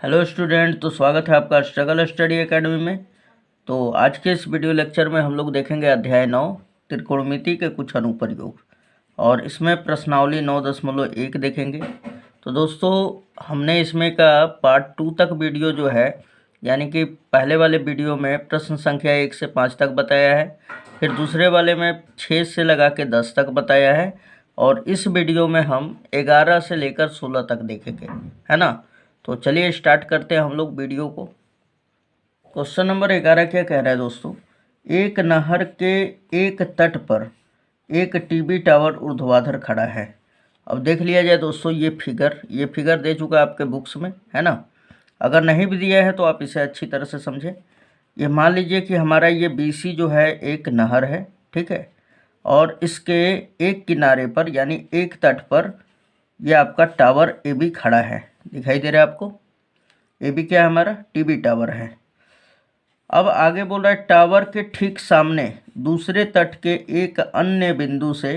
Hello student, तो स्वागत है आपका स्ट्रगल स्टडी एकेडमी में। तो आज के इस वीडियो लेक्चर में हम लोग देखेंगे अध्याय 9 त्रिकोणमिति के कुछ अनुप्रयोग, और इसमें प्रश्नावली 9.1 देखेंगे। तो दोस्तों, हमने इसमें का पार्ट 2 तक वीडियो जो है, यानी कि पहले वाले वीडियो में प्रश्न संख्या 1 से 5 तक बताया है, फिर दूसरे वाले में 6 से लगा के 10 तक बताया है, और इस वीडियो में हम 11 से लेकर 16 तक देखेंगे, है ना। तो चलिए स्टार्ट करते हैं हम लोग वीडियो को। क्वेश्चन नंबर 11 क्या कह रहा है दोस्तों? एक नहर के एक तट पर एक टीवी टावर ऊर्ध्वाधर खड़ा है। अब देख लिया जाए दोस्तों, ये फिगर दे चुका है आपके बुक्स में, है ना। अगर नहीं भी दिया है तो आप इसे अच्छी तरह से समझें। ये मान लीजिए कि हमारा ये BC जो है एक नहर है, ठीक है, और इसके एक किनारे पर यानी एक तट पर ये आपका टावर AB खड़ा है। दिखाई दे रहा है आपको? AB क्या है? हमारा टीवी टावर है। अब आगे बोल रहा है टावर के ठीक सामने दूसरे तट के एक अन्य बिंदु से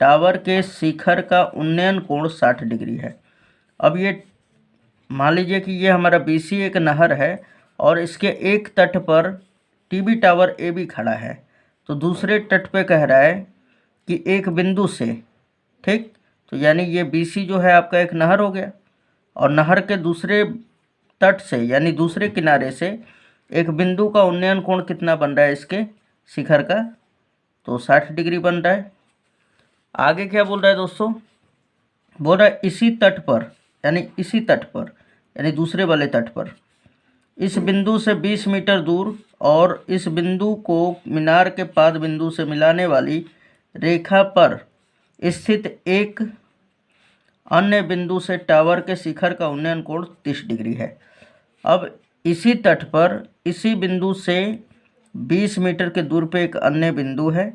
टावर के शिखर का उन्नयन कोण 60 डिग्री है। अब ये मान लीजिए कि ये हमारा BC एक नहर है और इसके एक तट पर टीवी टावर AB खड़ा है। तो दूसरे तट पे कह रहा है कि एक बिंदु से, ठीक, तो यानी ये BC जो है आपका एक नहर हो गया, और नहर के दूसरे तट से यानी दूसरे किनारे से एक बिंदु का उन्नयन कोण कितना बन रहा है इसके शिखर का? तो 60 डिग्री बन रहा है। आगे क्या बोल रहा है दोस्तों? बोल रहा है इसी तट पर यानी दूसरे वाले तट पर इस बिंदु से 20 मीटर दूर और इस बिंदु को मीनार के पाद बिंदु से मिलाने वाली रेखा पर स्थित एक अन्य बिंदु से टावर के शिखर का उन्नयन कोण 30 डिग्री है। अब इसी तट पर इसी बिंदु से 20 मीटर के दूर पे एक अन्य बिंदु है,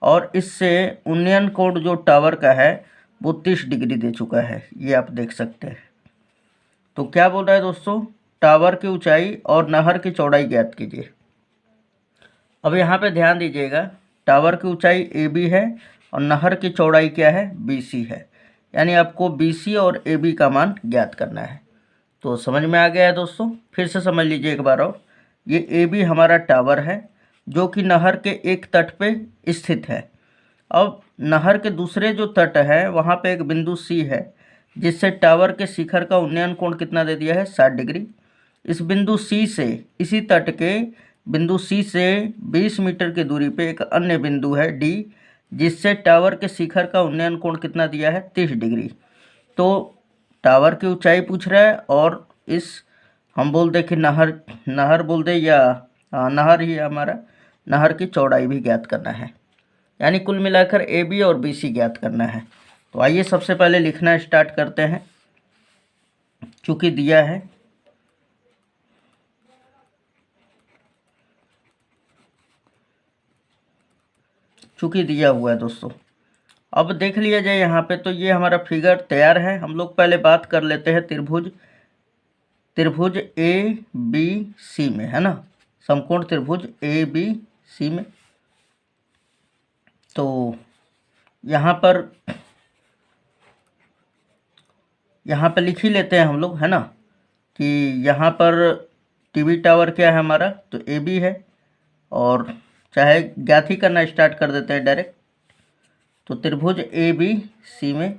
और इससे उन्नयन कोण जो टावर का है वो 30 डिग्री दे चुका है, ये आप देख सकते हैं। तो क्या बोल रहा है दोस्तों? टावर की ऊंचाई और नहर की चौड़ाई ज्ञात कीजिए। अब यहाँ पे ध्यान दीजिएगा, टावर की ऊंचाई AB है और नहर की चौड़ाई क्या है? BC है, यानी आपको BC और AB का मान ज्ञात करना है। तो समझ में आ गया है दोस्तों? फिर से समझ लीजिए एक बार और। ये AB हमारा टावर है जो कि नहर के एक तट पे स्थित है। अब नहर के दूसरे जो तट है वहाँ पे एक बिंदु C है, जिससे टावर के शिखर का उन्नयन कोण कितना दे दिया है? 60 डिग्री। इस बिंदु C से इसी तट के बिंदु C से 20 मीटर की दूरी पे एक अन्य बिंदु है D, जिससे टावर के शिखर का उन्नयन कोण कितना दिया है? 30 डिग्री। तो टावर की ऊंचाई पूछ रहा है, और इस हम बोल दे कि नहर बोल दे, या नहर ही हमारा, नहर की चौड़ाई भी ज्ञात करना है, यानी कुल मिलाकर AB और BC ज्ञात करना है। तो आइए सबसे पहले लिखना स्टार्ट करते हैं। चूँकि दिया है, चूँकि दिया हुआ है दोस्तों। अब देख लिया जाए यहाँ पे, तो ये हमारा फिगर तैयार है। हम लोग पहले बात कर लेते हैं त्रिभुज ABC में, है ना, समकोण त्रिभुज ABC में। तो यहाँ पर लिख ही लेते हैं हम लोग, है ना, कि यहाँ पर टीवी टावर क्या है हमारा? तो AB है, और चाहे ज्ञात ही करना स्टार्ट कर देते हैं डायरेक्ट। तो त्रिभुज ABC में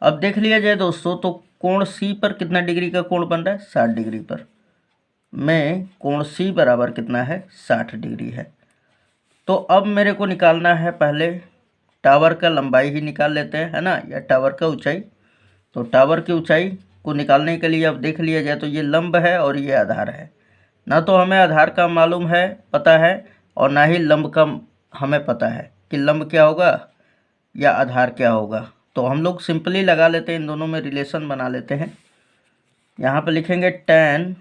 अब देख लिया जाए दोस्तों, तो कोण C पर कितना डिग्री का कोण बन रहा है? 60 डिग्री पर। में कोण C बराबर कितना है? 60 डिग्री है। तो अब मेरे को निकालना है, पहले टावर का लंबाई ही निकाल लेते हैं, है ना, या टावर का ऊंचाई। तो टावर की ऊंचाई को निकालने के लिए अब देख लिया जाए, तो ये लंब है और ये आधार है। ना तो हमें आधार का मालूम है, पता है, और ना ही लंब का हमें पता है कि लंब क्या होगा या आधार क्या होगा। तो हम लोग सिंपली लगा लेते हैं, इन दोनों में रिलेशन बना लेते हैं। यहाँ पे लिखेंगे tan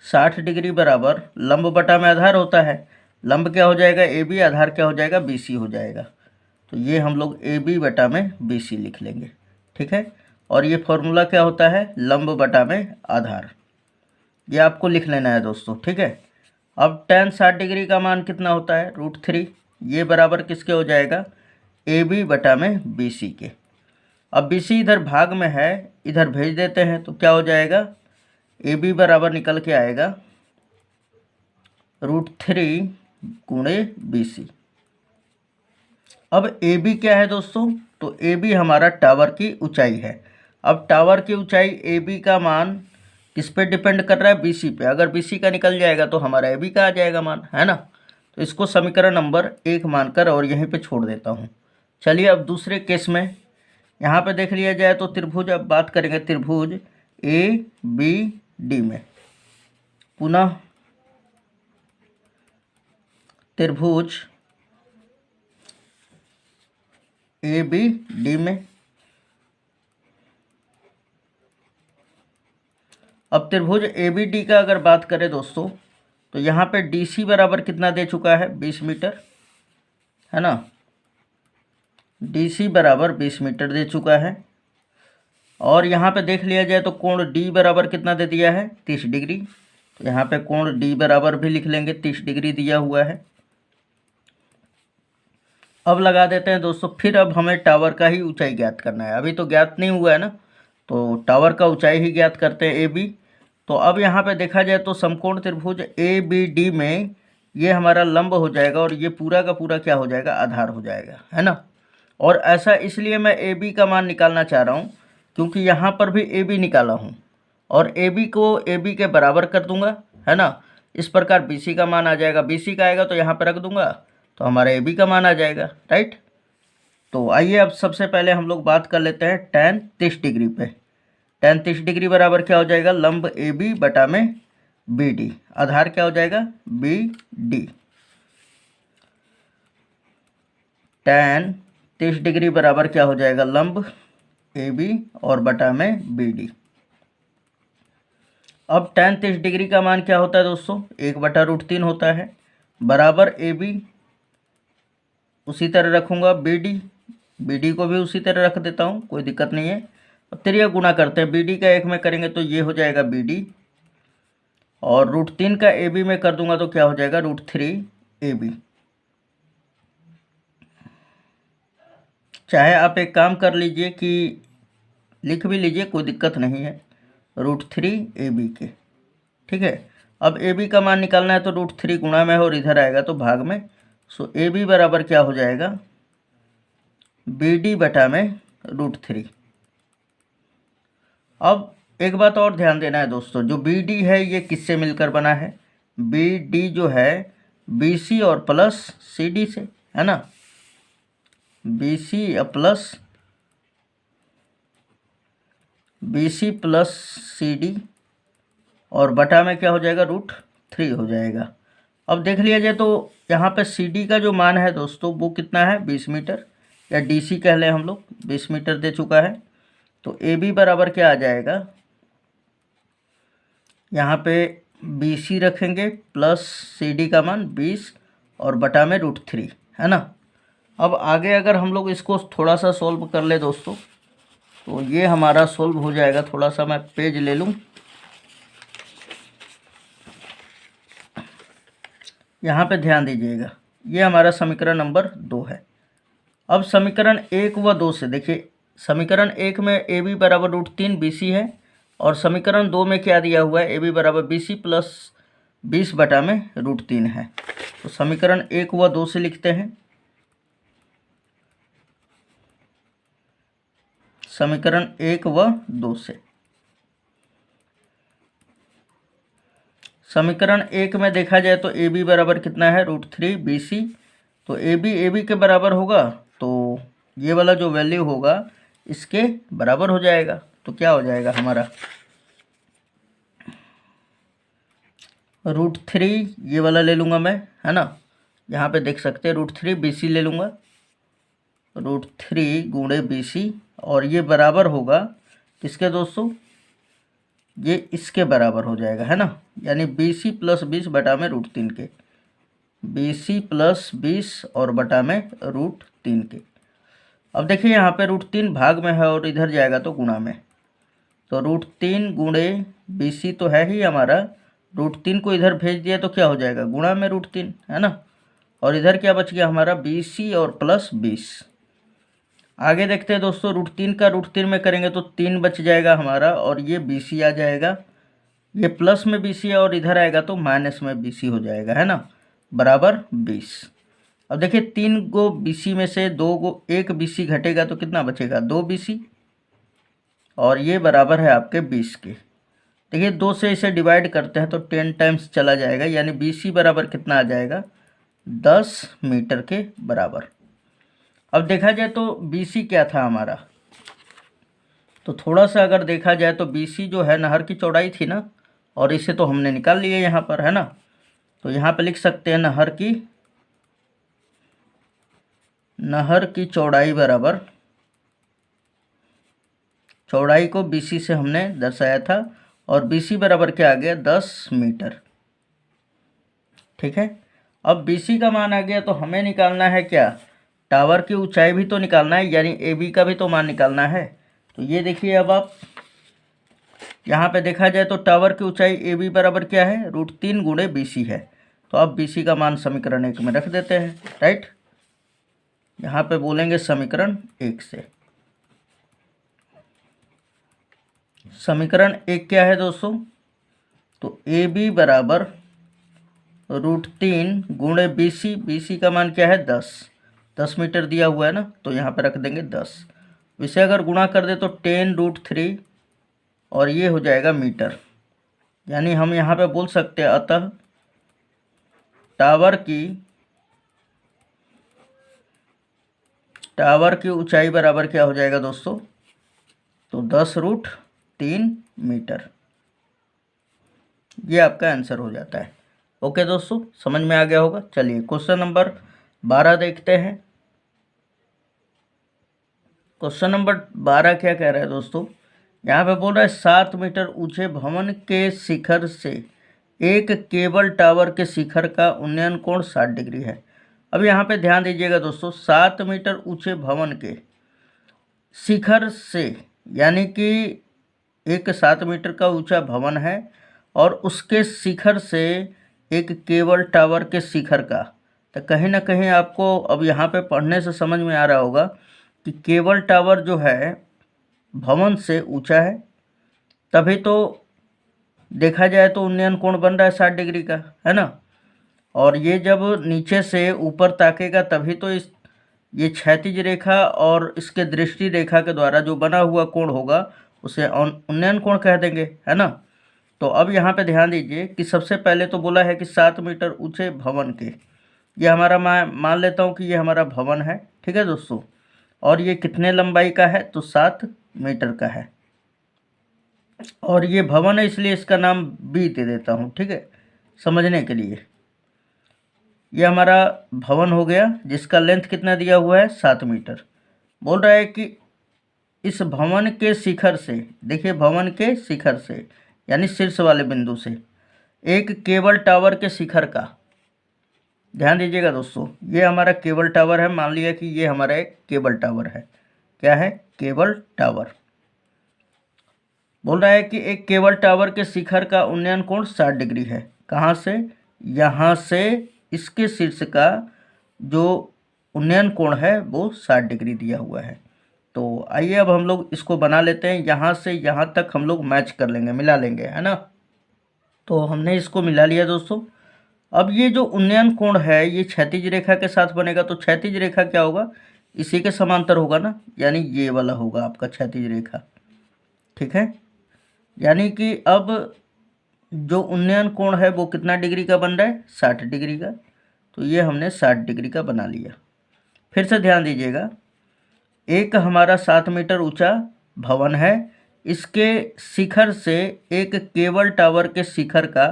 60 डिग्री बराबर लंब बटा में आधार होता है। लंब क्या हो जाएगा? AB, आधार क्या हो जाएगा? BC हो जाएगा। तो ये हम लोग AB बटा में BC लिख लेंगे, ठीक है। और ये फॉर्मूला क्या होता है? लंब बटा में आधार। ये आपको लिख लेना है दोस्तों, ठीक है। अब tan 60 डिग्री का मान कितना होता है? √3। ये बराबर किसके हो जाएगा? AB बटा में BC के। अब BC इधर भाग में है, इधर भेज देते हैं तो क्या हो जाएगा, AB बराबर निकल के आएगा √3 गुणे BC। अब AB क्या है दोस्तों, तो AB हमारा टावर की ऊंचाई है। अब टावर की ऊंचाई AB का मान किस पे डिपेंड कर रहा है, BC पे। अगर BC का निकल जाएगा तो हमारा AB का आ जाएगा मान, है ना। तो इसको समीकरण नंबर 1 मानकर और यहीं पे छोड़ देता हूँ। चलिए अब दूसरे केस में यहाँ पे देख लिया जाए तो त्रिभुज, अब बात करेंगे त्रिभुज ABD में। पुनः त्रिभुज ABD में, अब त्रिभुज ABD का अगर बात करें दोस्तों तो यहाँ पे DC बराबर कितना दे चुका है, 20 मीटर, है ना। DC बराबर 20 मीटर दे चुका है। और यहाँ पे देख लिया जाए तो कोण D बराबर कितना दे दिया है, 30 डिग्री। तो यहाँ पे कोण D बराबर भी लिख लेंगे, 30 डिग्री दिया हुआ है। अब लगा देते हैं दोस्तों, फिर अब हमें टावर का ही ऊंचाई ज्ञात करना है। अभी तो ज्ञात नहीं हुआ है ना, तो टावर का ऊंचाई ही ज्ञात करते हैं AB। तो अब यहाँ पे देखा जाए तो समकोण त्रिभुज ABD में ये हमारा लंब हो जाएगा और ये पूरा का पूरा क्या हो जाएगा, आधार हो जाएगा, है ना। और ऐसा इसलिए मैं AB का मान निकालना चाह रहा हूँ क्योंकि यहाँ पर भी AB निकाला हूँ और AB को AB के बराबर कर दूंगा, है ना। इस प्रकार BC का मान आ जाएगा, BC का आएगा तो यहाँ पर रख दूंगा तो हमारा AB का मान आ जाएगा, राइट। तो आइए अब सबसे पहले हम लोग बात कर लेते हैं tan 30 डिग्री पे। tan 30 डिग्री बराबर क्या हो जाएगा, लंब AB बटा में BD, आधार क्या हो जाएगा, BD। tan 30 डिग्री बराबर क्या हो जाएगा, लंब AB और बटा में BD। अब tan 30 डिग्री का मान क्या होता है दोस्तों, 1/√3 होता है, बराबर AB उसी तरह रखूँगा, BD को भी उसी तरह रख देता हूँ, कोई दिक्कत नहीं है। अब त्रिया गुना करते हैं, BD का 1 में करेंगे तो ये हो जाएगा BD और √3 का AB में कर दूंगा तो क्या हो जाएगा, √3 AB। चाहे आप एक काम कर लीजिए कि लिख भी लीजिए, कोई दिक्कत नहीं है, √3 AB के, ठीक है। अब AB का मान निकालना है तो √3 गुणा में और इधर आएगा तो भाग में। सो AB बराबर क्या हो जाएगा, BD बटा में √3। अब एक बात और ध्यान देना है दोस्तों, जो BD है ये किससे मिलकर बना है, BD जो है BC और प्लस CD से, है ना। BC प्लस CD और बटा में क्या हो जाएगा, √3 हो जाएगा। अब देख लिया जाए तो यहाँ पे CD का जो मान है दोस्तों वो कितना है, 20 मीटर, या DC कह लें हम लोग, 20 मीटर दे चुका है। तो AB बराबर क्या आ जाएगा, यहाँ पे BC रखेंगे प्लस CD का मान 20 और बटा में √3, है ना। अब आगे अगर हम लोग इसको थोड़ा सा सोल्व कर ले दोस्तों तो ये हमारा सोल्व हो जाएगा। थोड़ा सा मैं पेज ले लूँ, यहाँ पे ध्यान दीजिएगा, ये हमारा समीकरण नंबर 2 है। अब समीकरण 1 व 2 से देखिए, समीकरण 1 में AB बराबर √3 BC है और समीकरण 2 में क्या दिया हुआ है, AB बराबर BC प्लस 20 बटा में √3 है। तो समीकरण 1 व 2 से लिखते हैं, समीकरण 1 व 2 से। समीकरण 1 में देखा जाए तो AB बराबर कितना है, √3 BC। तो AB के बराबर होगा तो ये वाला जो वैल्यू होगा इसके बराबर हो जाएगा। तो क्या हो जाएगा हमारा, √3 ये वाला ले लूँगा मैं, है ना। यहाँ पे देख सकते हैं √3 BC ले लूँगा, √3 गुणे BC और ये बराबर होगा किसके दोस्तों, ये इसके बराबर हो जाएगा, है ना। यानी BC प्लस 20 बटा में √3 के, BC प्लस 20 और बटा में √3 के। अब देखिए यहाँ पे √3 भाग में है और इधर जाएगा तो गुणा में, तो √3 गुणे BC तो है ही हमारा, √3 को इधर भेज दिया तो क्या हो जाएगा, गुणा में √3, है ना। और इधर क्या बच गया हमारा, BC और प्लस 20। आगे देखते हैं दोस्तों, √3 का √3 में करेंगे तो 3 बच जाएगा हमारा, और ये BC आ जाएगा, ये प्लस में BC है और इधर आएगा तो माइनस में BC हो जाएगा, है ना, बराबर 20। अब देखिए 3 गो BC में से 2 गो 1 BC घटेगा तो कितना बचेगा, 2 BC, और ये बराबर है आपके 20 के। देखिए 2 से इसे डिवाइड करते हैं तो 10 टाइम्स चला जाएगा, यानी BC बराबर कितना आ जाएगा, 10 मीटर के बराबर। अब देखा जाए तो BC क्या था हमारा, तो थोड़ा सा अगर देखा जाए तो BC जो है नहर की चौड़ाई थी ना, और इसे तो हमने निकाल लिया यहाँ पर, है ना। तो यहाँ पे लिख सकते हैं नहर की चौड़ाई बराबर, चौड़ाई को BC से हमने दर्शाया था, और BC बराबर क्या आ गया, 10 मीटर। ठीक है, अब BC का मान आ गया तो हमें निकालना है क्या, टावर की ऊंचाई भी तो निकालना है, यानी AB का भी तो मान निकालना है। तो ये देखिए, अब आप यहाँ पे देखा जाए तो टावर की ऊंचाई AB बराबर क्या है, √3 गुणे BC है। तो अब BC का मान समीकरण 1 में रख देते हैं, राइट। यहाँ पे बोलेंगे समीकरण 1 से। समीकरण 1 क्या है दोस्तों, तो AB बराबर √3 गुणे BC का मान क्या है, 10 मीटर दिया हुआ है ना, तो यहाँ पे रख देंगे 10। इसे अगर गुणा कर दे तो 10√3, और ये हो जाएगा मीटर। यानी हम यहाँ पे बोल सकते हैं, अतः टावर की ऊंचाई बराबर क्या हो जाएगा दोस्तों, तो 10√3 मीटर। ये आपका आंसर हो जाता है। ओके दोस्तों, समझ में आ गया होगा। चलिए क्वेश्चन नंबर 12 देखते हैं। क्वेश्चन नंबर 12 क्या कह रहा है दोस्तों, यहाँ पे बोल रहा है 7 मीटर ऊंचे भवन के शिखर से एक केबल टावर के शिखर का उन्नयन कोण 60 डिग्री है। अब यहाँ पे ध्यान दीजिएगा दोस्तों, 7 मीटर ऊंचे भवन के शिखर से, यानी कि एक 7 मीटर का ऊंचा भवन है और उसके शिखर से एक केबल टावर के शिखर का, तो कहीं ना कहीं आपको अब यहाँ पे पढ़ने से समझ में आ रहा होगा कि केबल टावर जो है भवन से ऊंचा है, तभी तो देखा जाए तो उन्नयन कोण बन रहा है 60 डिग्री का, है ना। और ये जब नीचे से ऊपर ताकेगा तभी तो ये क्षैतिज रेखा और इसके दृष्टि रेखा के द्वारा जो बना हुआ कोण होगा उसे उन्नयन कोण कह देंगे, है ना। तो अब यहाँ पे ध्यान दीजिए कि सबसे पहले तो बोला है कि 7 मीटर ऊंचे भवन के, ये हमारा मान लेता हूँ कि ये हमारा भवन है, ठीक है दोस्तों। और ये कितने लंबाई का है, तो 7 मीटर का है, और ये भवन है इसलिए इसका नाम B दे देता हूँ, ठीक है, समझने के लिए। ये हमारा भवन हो गया जिसका लेंथ कितना दिया हुआ है, 7 मीटर। बोल रहा है कि इस भवन के शिखर से, देखिए भवन के शिखर से यानी शीर्ष वाले बिंदु से एक केबल टावर के शिखर का, ध्यान दीजिएगा दोस्तों, ये हमारा केबल टावर है। मान लिया कि ये हमारा एक केबल टावर है, क्या है, केबल टावर। बोल रहा है कि एक केबल टावर के शिखर का उन्नयन कोण 60 डिग्री है। कहाँ से, यहाँ से इसके शीर्ष का जो उन्नयन कोण है वो 60 डिग्री दिया हुआ है। तो आइए अब हम लोग इसको बना लेते हैं, यहाँ से यहाँ तक हम लोग मैच कर लेंगे, मिला लेंगे, है ना। तो हमने इसको मिला लिया दोस्तों। अब ये जो उन्नयन कोण है ये क्षैतिज रेखा के साथ बनेगा, तो क्षैतिज रेखा क्या होगा, इसी के समांतर होगा ना, यानी ये वाला होगा आपका क्षैतिज रेखा, ठीक है। यानी कि अब जो उन्नयन कोण है वो कितना डिग्री का बन रहा है, 60 डिग्री का। तो ये हमने 60 डिग्री का बना लिया। फिर से ध्यान दीजिएगा, एक हमारा 7 मीटर ऊंचा भवन है, इसके शिखर से एक केबल टावर के शिखर का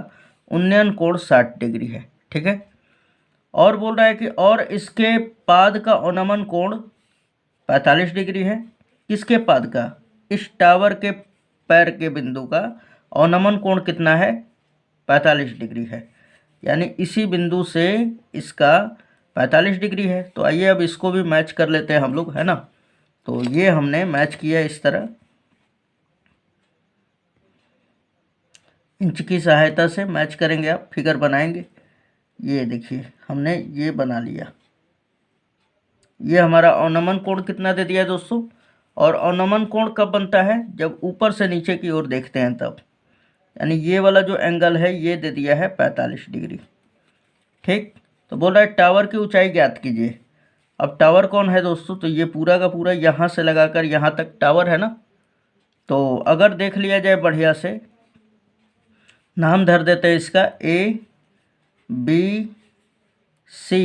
उन्नयन कोण 60 डिग्री है, ठीक है। और बोल रहा है कि और इसके पाद का अवनमन कोण 45 डिग्री है। किसके पाद का, इस टावर के पैर के बिंदु का अवनमन कोण कितना है, 45 डिग्री है, यानी इसी बिंदु से इसका 45 डिग्री है। तो आइए अब इसको भी मैच कर लेते हैं हम लोग, है ना। तो ये हमने मैच किया इस तरह, इंच की सहायता से मैच करेंगे, आप फिगर बनाएंगे। ये देखिए हमने ये बना लिया, ये हमारा अवनमन कोण कितना दे दिया है दोस्तों। और अवनमन कोण कब बनता है, जब ऊपर से नीचे की ओर देखते हैं तब, यानी ये वाला जो एंगल है ये दे दिया है 45 डिग्री। ठीक, तो बोल रहा है टावर की ऊंचाई ज्ञात कीजिए। अब टावर कौन है दोस्तों, तो ये पूरा का पूरा यहाँ से लगाकर यहाँ तक टावर है ना। तो अगर देख लिया जाए बढ़िया से, नाम धर देते हैं इसका ABC,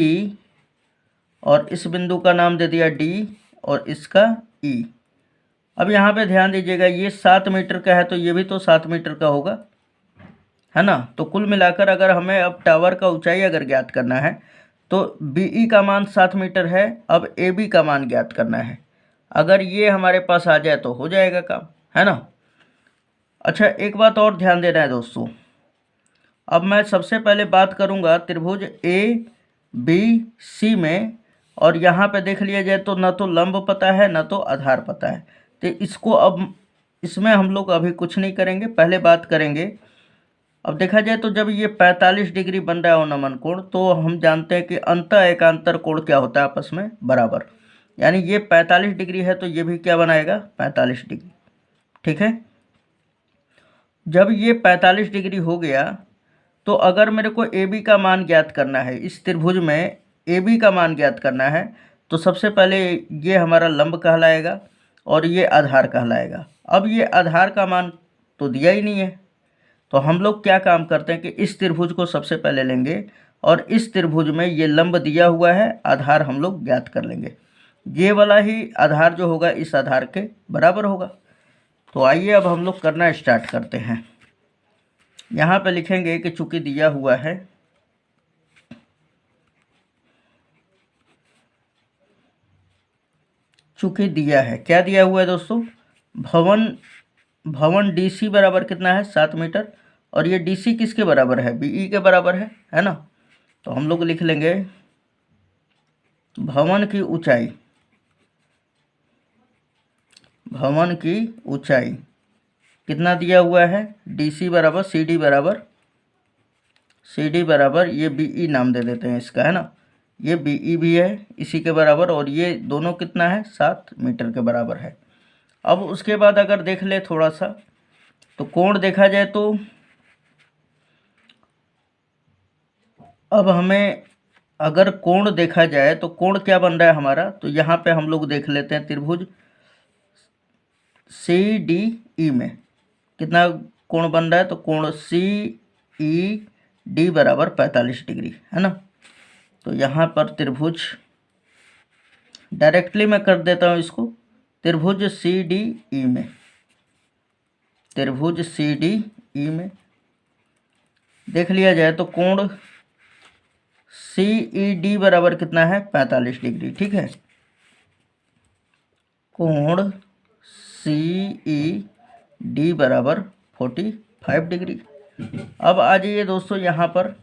और इस बिंदु का नाम दे दिया D, और इसका E। अब यहाँ पे ध्यान दीजिएगा, ये 7 मीटर का है तो ये भी तो 7 मीटर का होगा, है ना। तो कुल मिलाकर अगर हमें अब टावर का ऊंचाई अगर ज्ञात करना है तो BE का मान 7 मीटर है, अब AB का मान ज्ञात करना है। अगर ये हमारे पास आ जाए तो हो जाएगा काम, है ना। अच्छा, एक बात और ध्यान देना है दोस्तों। अब मैं सबसे पहले बात करूंगा त्रिभुज ABC में, और यहाँ पे देख लिया जाए तो ना तो लंब पता है ना तो आधार पता है, तो इसको अब इसमें हम लोग अभी कुछ नहीं करेंगे, पहले बात करेंगे। अब देखा जाए तो जब ये 45 डिग्री बन रहा है अवनमन कोण, तो हम जानते हैं कि अंतः एकांतर कोण क्या होता है, आपस में बराबर। यानी ये 45 डिग्री है तो ये भी क्या बनाएगा, 45 डिग्री। ठीक है, जब ये 45 डिग्री हो गया तो अगर मेरे को AB का मान ज्ञात करना है, इस त्रिभुज में AB का मान ज्ञात करना है, तो सबसे पहले ये हमारा लंब कहलाएगा और ये आधार कहलाएगा। अब ये आधार का मान तो दिया ही नहीं है, तो हम लोग क्या काम करते हैं कि इस त्रिभुज को सबसे पहले लेंगे और इस त्रिभुज में ये लंब दिया हुआ है, आधार हम लोग ज्ञात कर लेंगे। ये वाला ही आधार जो होगा इस आधार के बराबर होगा। तो आइए अब हम लोग करना स्टार्ट करते हैं। यहाँ पे लिखेंगे कि चूंकि दिया हुआ है, चूंकि दिया है, क्या दिया हुआ है दोस्तों, भवन DC बराबर कितना है, 7 मीटर, और ये DC किसके बराबर है, BE के बराबर है ना। तो हम लोग लिख लेंगे भवन की ऊंचाई कितना दिया हुआ है, DC बराबर CD बराबर ये BE नाम दे देते हैं इसका, है ना। ये BE भी है इसी के बराबर, और ये दोनों कितना है, 7 मीटर के बराबर है। अब उसके बाद अगर देख ले थोड़ा सा, तो कोण देखा जाए तो अब हमें अगर कोण देखा जाए तो कोण क्या बन रहा है हमारा, तो यहाँ पे हम लोग देख लेते हैं त्रिभुज CDE में कितना कोण बन रहा है, तो कोण CED बराबर 45 डिग्री, है ना। तो यहाँ पर त्रिभुज डायरेक्टली मैं कर देता हूँ इसको, त्रिभुज CDE में देख लिया जाए तो कोण CED बराबर कितना है, 45 डिग्री। ठीक है, कोण CED बराबर 45 डिग्री। अब आ जाइए दोस्तों यहाँ पर,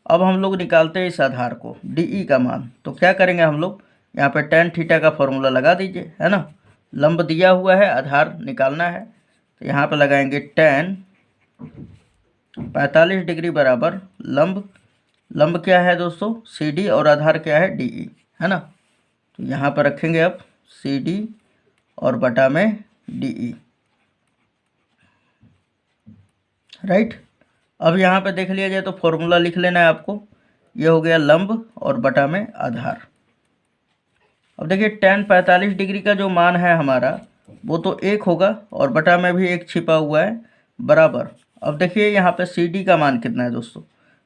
अब हम लोग निकालते हैं इस आधार को DE का मान। तो क्या करेंगे हम लोग, यहाँ पे tan थीटा का फॉर्मूला लगा दीजिए, है ना। लंब दिया हुआ है, आधार निकालना है, तो यहाँ पे लगाएंगे tan 45 डिग्री बराबर लंब क्या है दोस्तों, CD, और आधार क्या है, DE, है ना। तो यहाँ पर रखेंगे अब CD और बटा में DE, राइट। अब यहाँ पे देख लिया जाए तो फॉर्मूला लिख लेना है आपको, ये हो गया लंब और बटा में आधार। अब देखिए tan 45 डिग्री का जो मान है हमारा वो तो 1 होगा, और बटा में भी 1 छिपा हुआ है, बराबर। अब देखिए यहाँ पे CD का मान कितना है दोस्तों,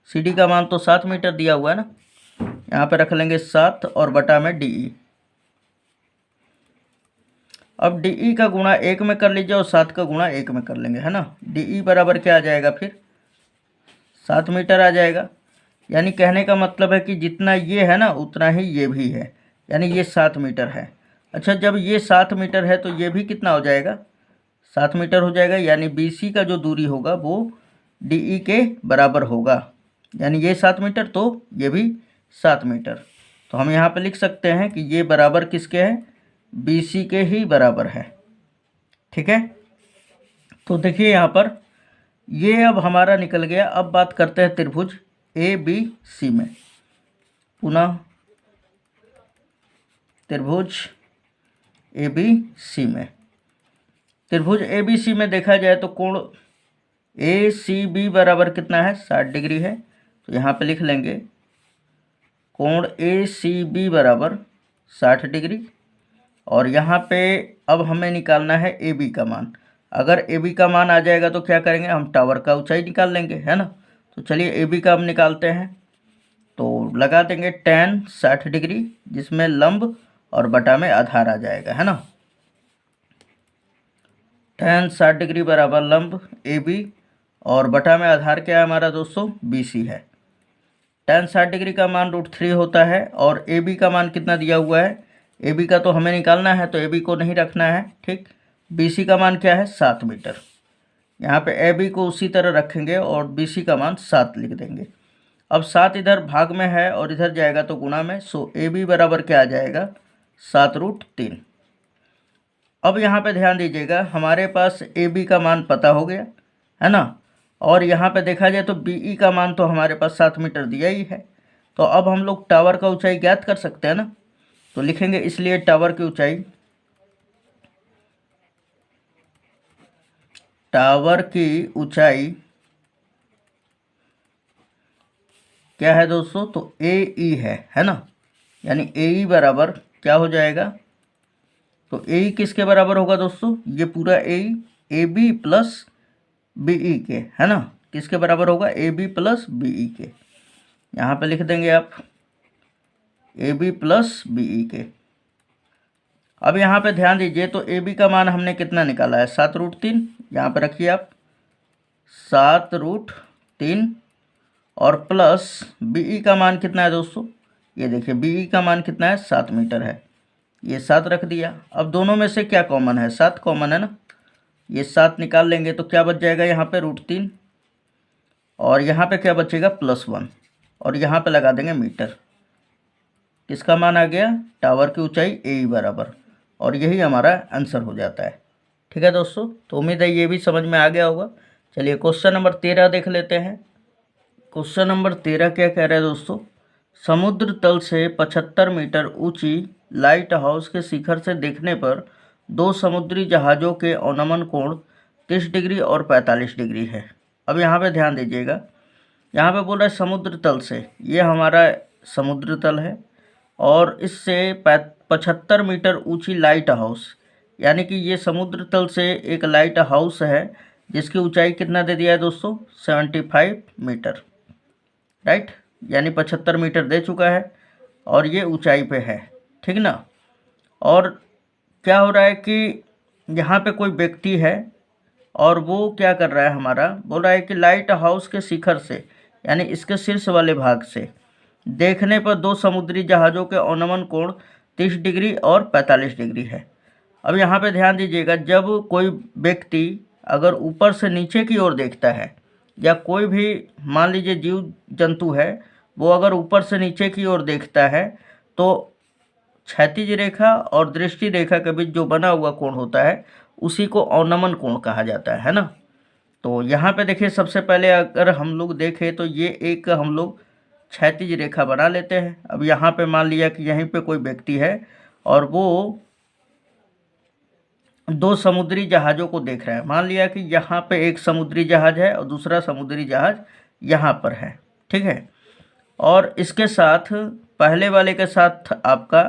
CD का मान तो 7 मीटर दिया हुआ है ना, यहाँ पे रख लेंगे 7 और बटा में DE। अब DE का गुणा 1 में कर लीजिए और 7 का गुणा 1 में कर लेंगे, है ना। DE बराबर क्या आ जाएगा, फिर 7 मीटर आ जाएगा। यानी कहने का मतलब है कि जितना ये है ना उतना ही ये भी है, यानी ये 7 मीटर है। अच्छा, जब ये 7 मीटर है तो ये भी कितना हो जाएगा, 7 मीटर हो जाएगा। यानी BC का जो दूरी होगा वो DE के बराबर होगा, यानी ये 7 मीटर तो ये भी 7 मीटर। तो हम यहाँ पे लिख सकते हैं कि ये बराबर किसके है, BC के ही बराबर है। ठीक है, तो देखिए यहाँ पर ये अब हमारा निकल गया। अब बात करते हैं त्रिभुज ABC में। पुनः त्रिभुज ABC में, त्रिभुज ABC में देखा जाए तो कोण ACB बराबर कितना है, 60 डिग्री है। तो यहाँ पे लिख लेंगे कोण ACB बराबर 60 डिग्री। और यहाँ पे अब हमें निकालना है AB का मान। अगर AB का मान आ जाएगा तो क्या करेंगे, हम टावर का ऊंचाई निकाल लेंगे, है ना। तो चलिए AB का हम निकालते हैं। तो लगा देंगे tan 60 डिग्री, जिसमें लंब और बटा में आधार आ जाएगा, है ना। tan 60 डिग्री बराबर लंब AB और बटा में आधार क्या है हमारा दोस्तों, BC है। tan 60 डिग्री का मान √3 होता है और AB का मान कितना दिया हुआ है, AB का तो हमें निकालना है तो AB को नहीं रखना है, ठीक। BC का मान क्या है, 7 मीटर। यहाँ पे AB को उसी तरह रखेंगे और BC का मान 7 लिख देंगे। अब 7 इधर भाग में है और इधर जाएगा तो गुणा में, सो AB बराबर क्या आ जाएगा, 7√3। अब यहाँ पे ध्यान दीजिएगा, हमारे पास AB का मान पता हो गया, है ना। और यहाँ पे देखा जाए तो BE का मान तो हमारे पास 7 मीटर दिया ही है। तो अब हम लोग टावर का ऊंचाई ज्ञात कर सकते हैं ना। तो लिखेंगे इसलिए टावर की ऊंचाई, टावर की ऊंचाई क्या है दोस्तों, तो AE है ना। यानी AE बराबर क्या हो जाएगा, तो AE किसके बराबर होगा दोस्तों, ये पूरा AE AB प्लस BE के, है ना। किसके बराबर होगा, AB प्लस BE के। यहाँ पे लिख देंगे आप AB प्लस BE के। अब यहाँ पे ध्यान दीजिए, तो AB का मान हमने कितना निकाला है, 7√3। यहाँ पे रखिए आप 7√3 और प्लस BE का मान कितना है दोस्तों, ये देखिए BE का मान कितना है, 7 मीटर है। ये 7 रख दिया। अब दोनों में से क्या कॉमन है, 7 कॉमन है ना। ये 7 निकाल लेंगे तो क्या बच जाएगा, यहाँ पे √3 और यहाँ पे क्या बचेगा, +1 और यहाँ पे लगा देंगे मीटर। किसका मान आ गया, टावर की ऊंचाई AE बराबर, और यही हमारा आंसर हो जाता है। ठीक है दोस्तों, तो उम्मीद है ये भी समझ में आ गया होगा। चलिए क्वेश्चन नंबर 13 देख लेते हैं। क्वेश्चन नंबर 13 क्या कह रहा है दोस्तों, समुद्र तल से 75 मीटर ऊंची लाइट हाउस के शिखर से देखने पर 2 समुद्री जहाज़ों के अवनमन कोण 30 डिग्री और 45 डिग्री है। अब यहाँ पे ध्यान दीजिएगा, यहाँ पे बोल रहा है समुद्र तल से, ये हमारा समुद्र तल है और इससे 75 मीटर ऊंची लाइट हाउस, यानी कि ये समुद्र तल से एक लाइट हाउस है जिसकी ऊंचाई कितना दे दिया है दोस्तों, 75 मीटर, राइट। यानी 75 मीटर दे चुका है और ये ऊंचाई पे है, ठीक ना। और क्या हो रहा है कि यहाँ पे कोई व्यक्ति है और वो क्या कर रहा है, हमारा बोल रहा है कि लाइट हाउस के शिखर से, यानी इसके शीर्ष वाले भाग से देखने पर 2 समुद्री जहाज़ों के अवनमन कोण 30 डिग्री और 45 डिग्री है। अब यहाँ पे ध्यान दीजिएगा, जब कोई व्यक्ति अगर ऊपर से नीचे की ओर देखता है, या कोई भी मान लीजिए जीव जंतु है, वो अगर ऊपर से नीचे की ओर देखता है तो क्षैतिज रेखा और दृष्टि रेखा के बीच जो बना हुआ कोण होता है उसी को अवनमन कोण कहा जाता है ना। तो यहाँ पे देखिए, सबसे पहले अगर हम लोग देखें तो ये एक हम लोग क्षैतिज रेखा बना लेते हैं। अब यहाँ पे मान लिया कि यहीं पे कोई व्यक्ति है और वो 2 समुद्री जहाज़ों को देख रहा है। मान लिया कि यहाँ पे एक समुद्री जहाज़ है और दूसरा समुद्री जहाज़ यहाँ पर है, ठीक है। और इसके साथ पहले वाले के साथ आपका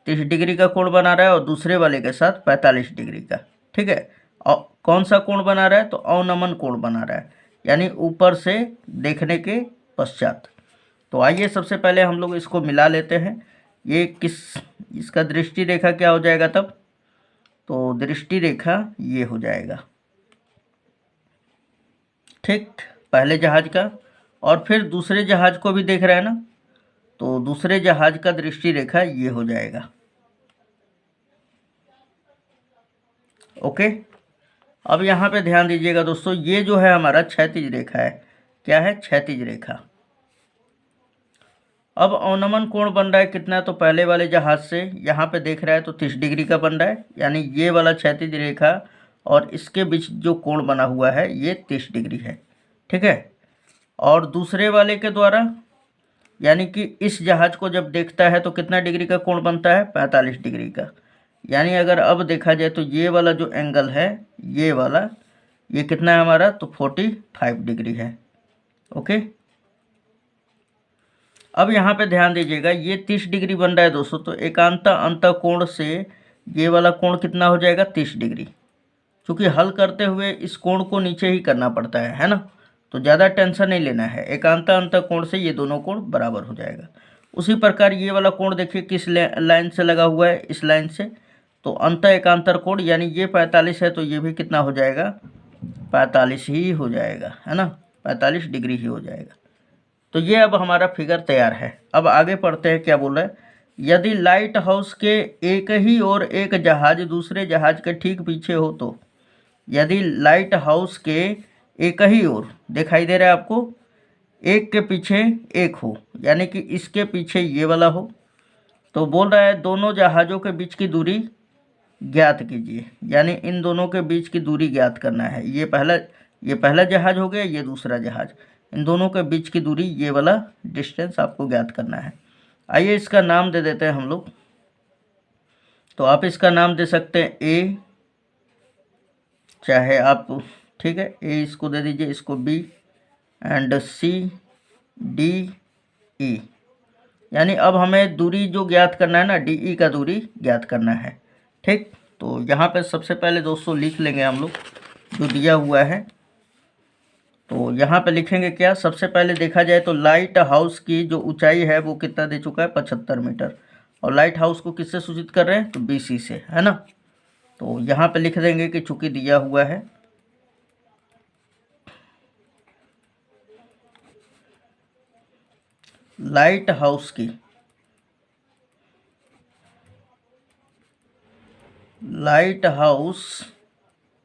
30 डिग्री का कोण बना रहा है और दूसरे वाले के साथ 45 डिग्री का, ठीक है। और कौन सा कोण बना रहा है, तो अवनमन कोण बना रहा है, यानी ऊपर से देखने के पश्चात। तो आइए सबसे पहले हम लोग इसको मिला लेते हैं। ये इसका दृष्टि रेखा क्या हो जाएगा तब, तो दृष्टि रेखा ये हो जाएगा, ठीक, पहले जहाज का। और फिर दूसरे जहाज को भी देख रहा है ना, तो दूसरे जहाज का दृष्टि रेखा ये हो जाएगा, ओके। अब यहाँ पे ध्यान दीजिएगा दोस्तों, ये जो है हमारा क्षैतिज रेखा है, क्या है, क्षैतिज रेखा। अब अवनमन कोण बन रहा है कितना, तो पहले वाले जहाज से यहाँ पे देख रहा है तो 30 डिग्री का बन रहा है, यानी ये वाला क्षैतिज रेखा और इसके बीच जो कोण बना हुआ है ये 30 डिग्री है, ठीक है। और दूसरे वाले के द्वारा यानी कि इस जहाज को जब देखता है तो कितना डिग्री का कोण बनता है, 45 डिग्री का। यानी अगर अब देखा जाए तो ये वाला जो एंगल है, ये वाला, ये कितना है हमारा, तो 45 डिग्री है। ओके, अब यहाँ पे ध्यान दीजिएगा, ये 30 डिग्री बन रहा है दोस्तों, तो एकांत अंत कोण से ये वाला कोण कितना हो जाएगा, 30 डिग्री। क्योंकि हल करते हुए इस कोण को नीचे ही करना पड़ता है ना, तो ज़्यादा टेंशन नहीं लेना है। एकांत अंत कोण से ये दोनों कोण बराबर हो जाएगा। उसी प्रकार ये वाला कोण देखिए किस लाइन से लगा हुआ है, इस लाइन से, तो अंत एकांतर कोण, यानी ये 45 है तो ये भी कितना हो जाएगा, 45 ही हो जाएगा, है ना, 45 डिग्री ही हो जाएगा। तो ये अब हमारा फिगर तैयार है। अब आगे पढ़ते हैं, क्या बोल रहा है, यदि लाइट हाउस के एक ही और एक जहाज दूसरे जहाज के ठीक पीछे हो तो, यदि लाइट हाउस के एक ही ओर, दिखाई दे रहा है आपको, एक के पीछे एक हो, यानी कि इसके पीछे ये वाला हो, तो बोल रहा है दोनों जहाज़ों के बीच की दूरी ज्ञात कीजिए। यानी इन दोनों के बीच की दूरी ज्ञात करना है। ये पहला जहाज हो गया, ये दूसरा जहाज, इन दोनों के बीच की दूरी, ये वाला डिस्टेंस आपको ज्ञात करना है। आइए इसका नाम दे देते हैं हम लोग। तो आप इसका नाम दे सकते हैं ए, चाहे आप, ठीक है, ए इसको दे दीजिए, इसको बी, एंड सी, डी, ई। यानी अब हमें दूरी जो ज्ञात करना है ना, डी ई का दूरी ज्ञात करना है। ठीक, तो यहाँ पे सबसे पहले दोस्तों लिख लेंगे हम लोग जो दिया हुआ है। तो यहाँ पे लिखेंगे क्या, सबसे पहले देखा जाए तो लाइट हाउस की जो ऊंचाई है वो कितना दे चुका है, 75 मीटर। और लाइट हाउस को किससे सूचित कर रहे हैं, तो BC से, है ना। तो यहाँ पे लिख देंगे कि चूंकि दिया हुआ है लाइट हाउस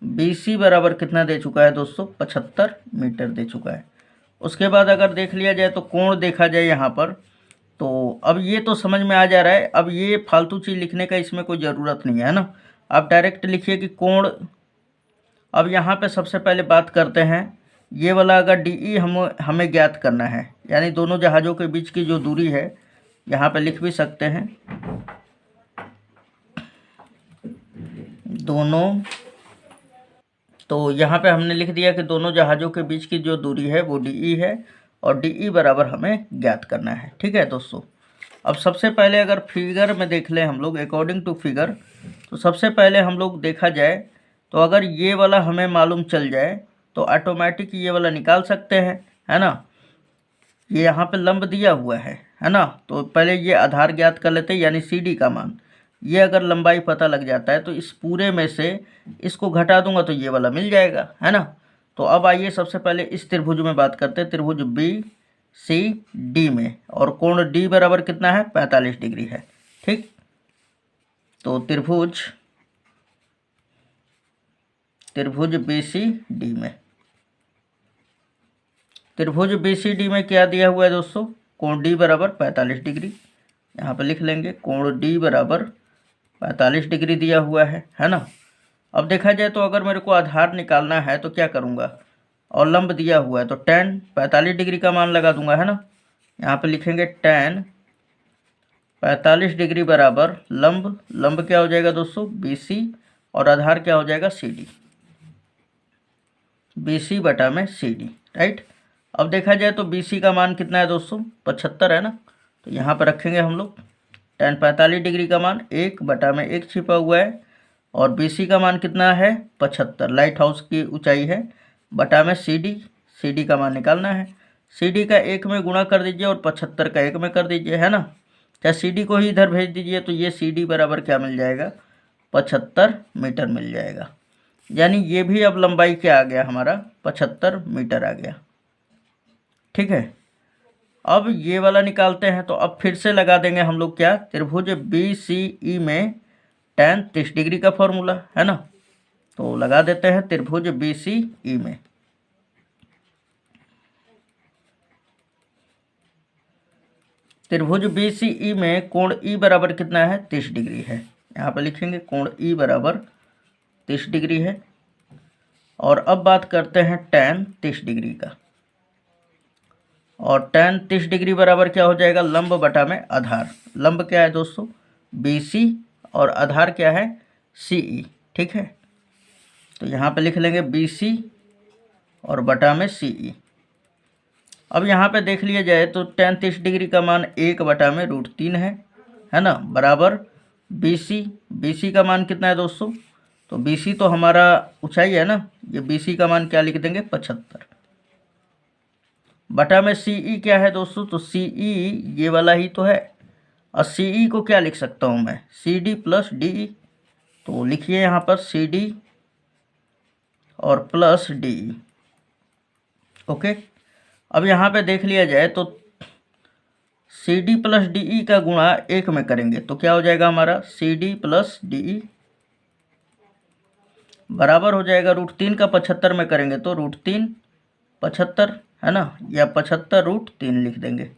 BC बराबर कितना दे चुका है दोस्तों, 75 मीटर दे चुका है। उसके बाद अगर देख लिया जाए तो कोण देखा जाए यहाँ पर, तो अब ये तो समझ में आ जा रहा है। अब ये फालतू चीज़ लिखने का इसमें कोई ज़रूरत नहीं है ना, आप डायरेक्ट लिखिए कि कोण। अब यहाँ पे सबसे पहले बात करते हैं, ये वाला अगर DE हमें ज्ञात करना है, यानी दोनों जहाज़ों के बीच की जो दूरी है, यहाँ पे लिख भी सकते हैं दोनों, तो यहाँ पे हमने लिख दिया कि दोनों जहाज़ों के बीच की जो दूरी है वो DE है, और DE बराबर हमें ज्ञात करना है। ठीक है दोस्तों, अब सबसे पहले अगर फिगर में देख लें हम लोग, अकॉर्डिंग टू फिगर, तो सबसे पहले हम लोग देखा जाए तो अगर ये वाला हमें मालूम चल जाए तो ऑटोमेटिक ये वाला निकाल सकते हैं, है ना। ये यहाँ पे लंब दिया हुआ है ना, तो पहले ये आधार ज्ञात कर लेते हैं, यानी CD का मान। ये अगर लंबाई पता लग जाता है तो इस पूरे में से इसको घटा दूंगा तो ये वाला मिल जाएगा, है ना। तो अब आइए सबसे पहले इस त्रिभुज में बात करते हैं, त्रिभुज BCD में, और कोण D बराबर कितना है, 45 डिग्री है। ठीक, तो त्रिभुज BCD में क्या दिया हुआ है दोस्तों, कोण D बराबर 45 डिग्री। यहाँ पर लिख लेंगे कोण D बराबर 45 डिग्री दिया हुआ है ना। अब देखा जाए तो अगर मेरे को आधार निकालना है तो क्या करूँगा, और लंब दिया हुआ है तो tan 45 डिग्री का मान लगा दूंगा, है ना। यहाँ पे लिखेंगे tan 45 डिग्री बराबर लंब क्या हो जाएगा दोस्तों, BC, और आधार क्या हो जाएगा, CD, BC बटा में CD, राइट। अब देखा जाए तो BC का मान कितना है दोस्तों, 75 है ना। तो यहाँ पर रखेंगे हम लोग tan 45 डिग्री का मान 1 बटा में 1 छिपा हुआ है, और BC का मान कितना है, 75, लाइट हाउस की ऊंचाई है, बटा में CD का मान निकालना है। CD का 1 में गुणा कर दीजिए और 75 का 1 में कर दीजिए, है ना। चाहे CD को ही इधर भेज दीजिए तो ये CD बराबर क्या मिल जाएगा, 75 मीटर मिल जाएगा। यानी ये भी अब लंबाई क्या आ गया हमारा, 75 मीटर आ गया। ठीक है, अब ये वाला निकालते हैं, तो अब फिर से लगा देंगे हम लोग क्या, त्रिभुज BCE में tan 30 डिग्री का फॉर्मूला, है ना। तो लगा देते हैं त्रिभुज BCE में, त्रिभुज BCE में कोण E बराबर कितना है, 30 डिग्री है। यहाँ पर लिखेंगे कोण E बराबर 30 डिग्री है। और अब बात करते हैं tan 30 डिग्री का, और tan 30 डिग्री बराबर क्या हो जाएगा, लंब बटा में आधार। लंब क्या है दोस्तों, BC, और आधार क्या है, CE। ठीक है, तो यहाँ पे लिख लेंगे BC और बटा में CE। अब यहाँ पे देख लिया जाए तो tan 30 डिग्री का मान 1 बटा में √3 है ना, बराबर BC का मान कितना है दोस्तों, तो BC तो हमारा ऊंचाई है ना, ये BC का मान क्या लिख देंगे, 75, बटा में CE क्या है दोस्तों, तो CE ये वाला ही तो है, और CE को क्या लिख सकता हूँ मैं, CD प्लस DE। तो लिखिए यहाँ पर CD और प्लस DE। ओके, अब यहाँ पे देख लिया जाए तो CD प्लस DE का गुणा 1 में करेंगे तो क्या हो जाएगा हमारा, CD प्लस DE बराबर हो जाएगा √3 का 75 में करेंगे तो √3 75 है ना, या 75√3 लिख देंगे।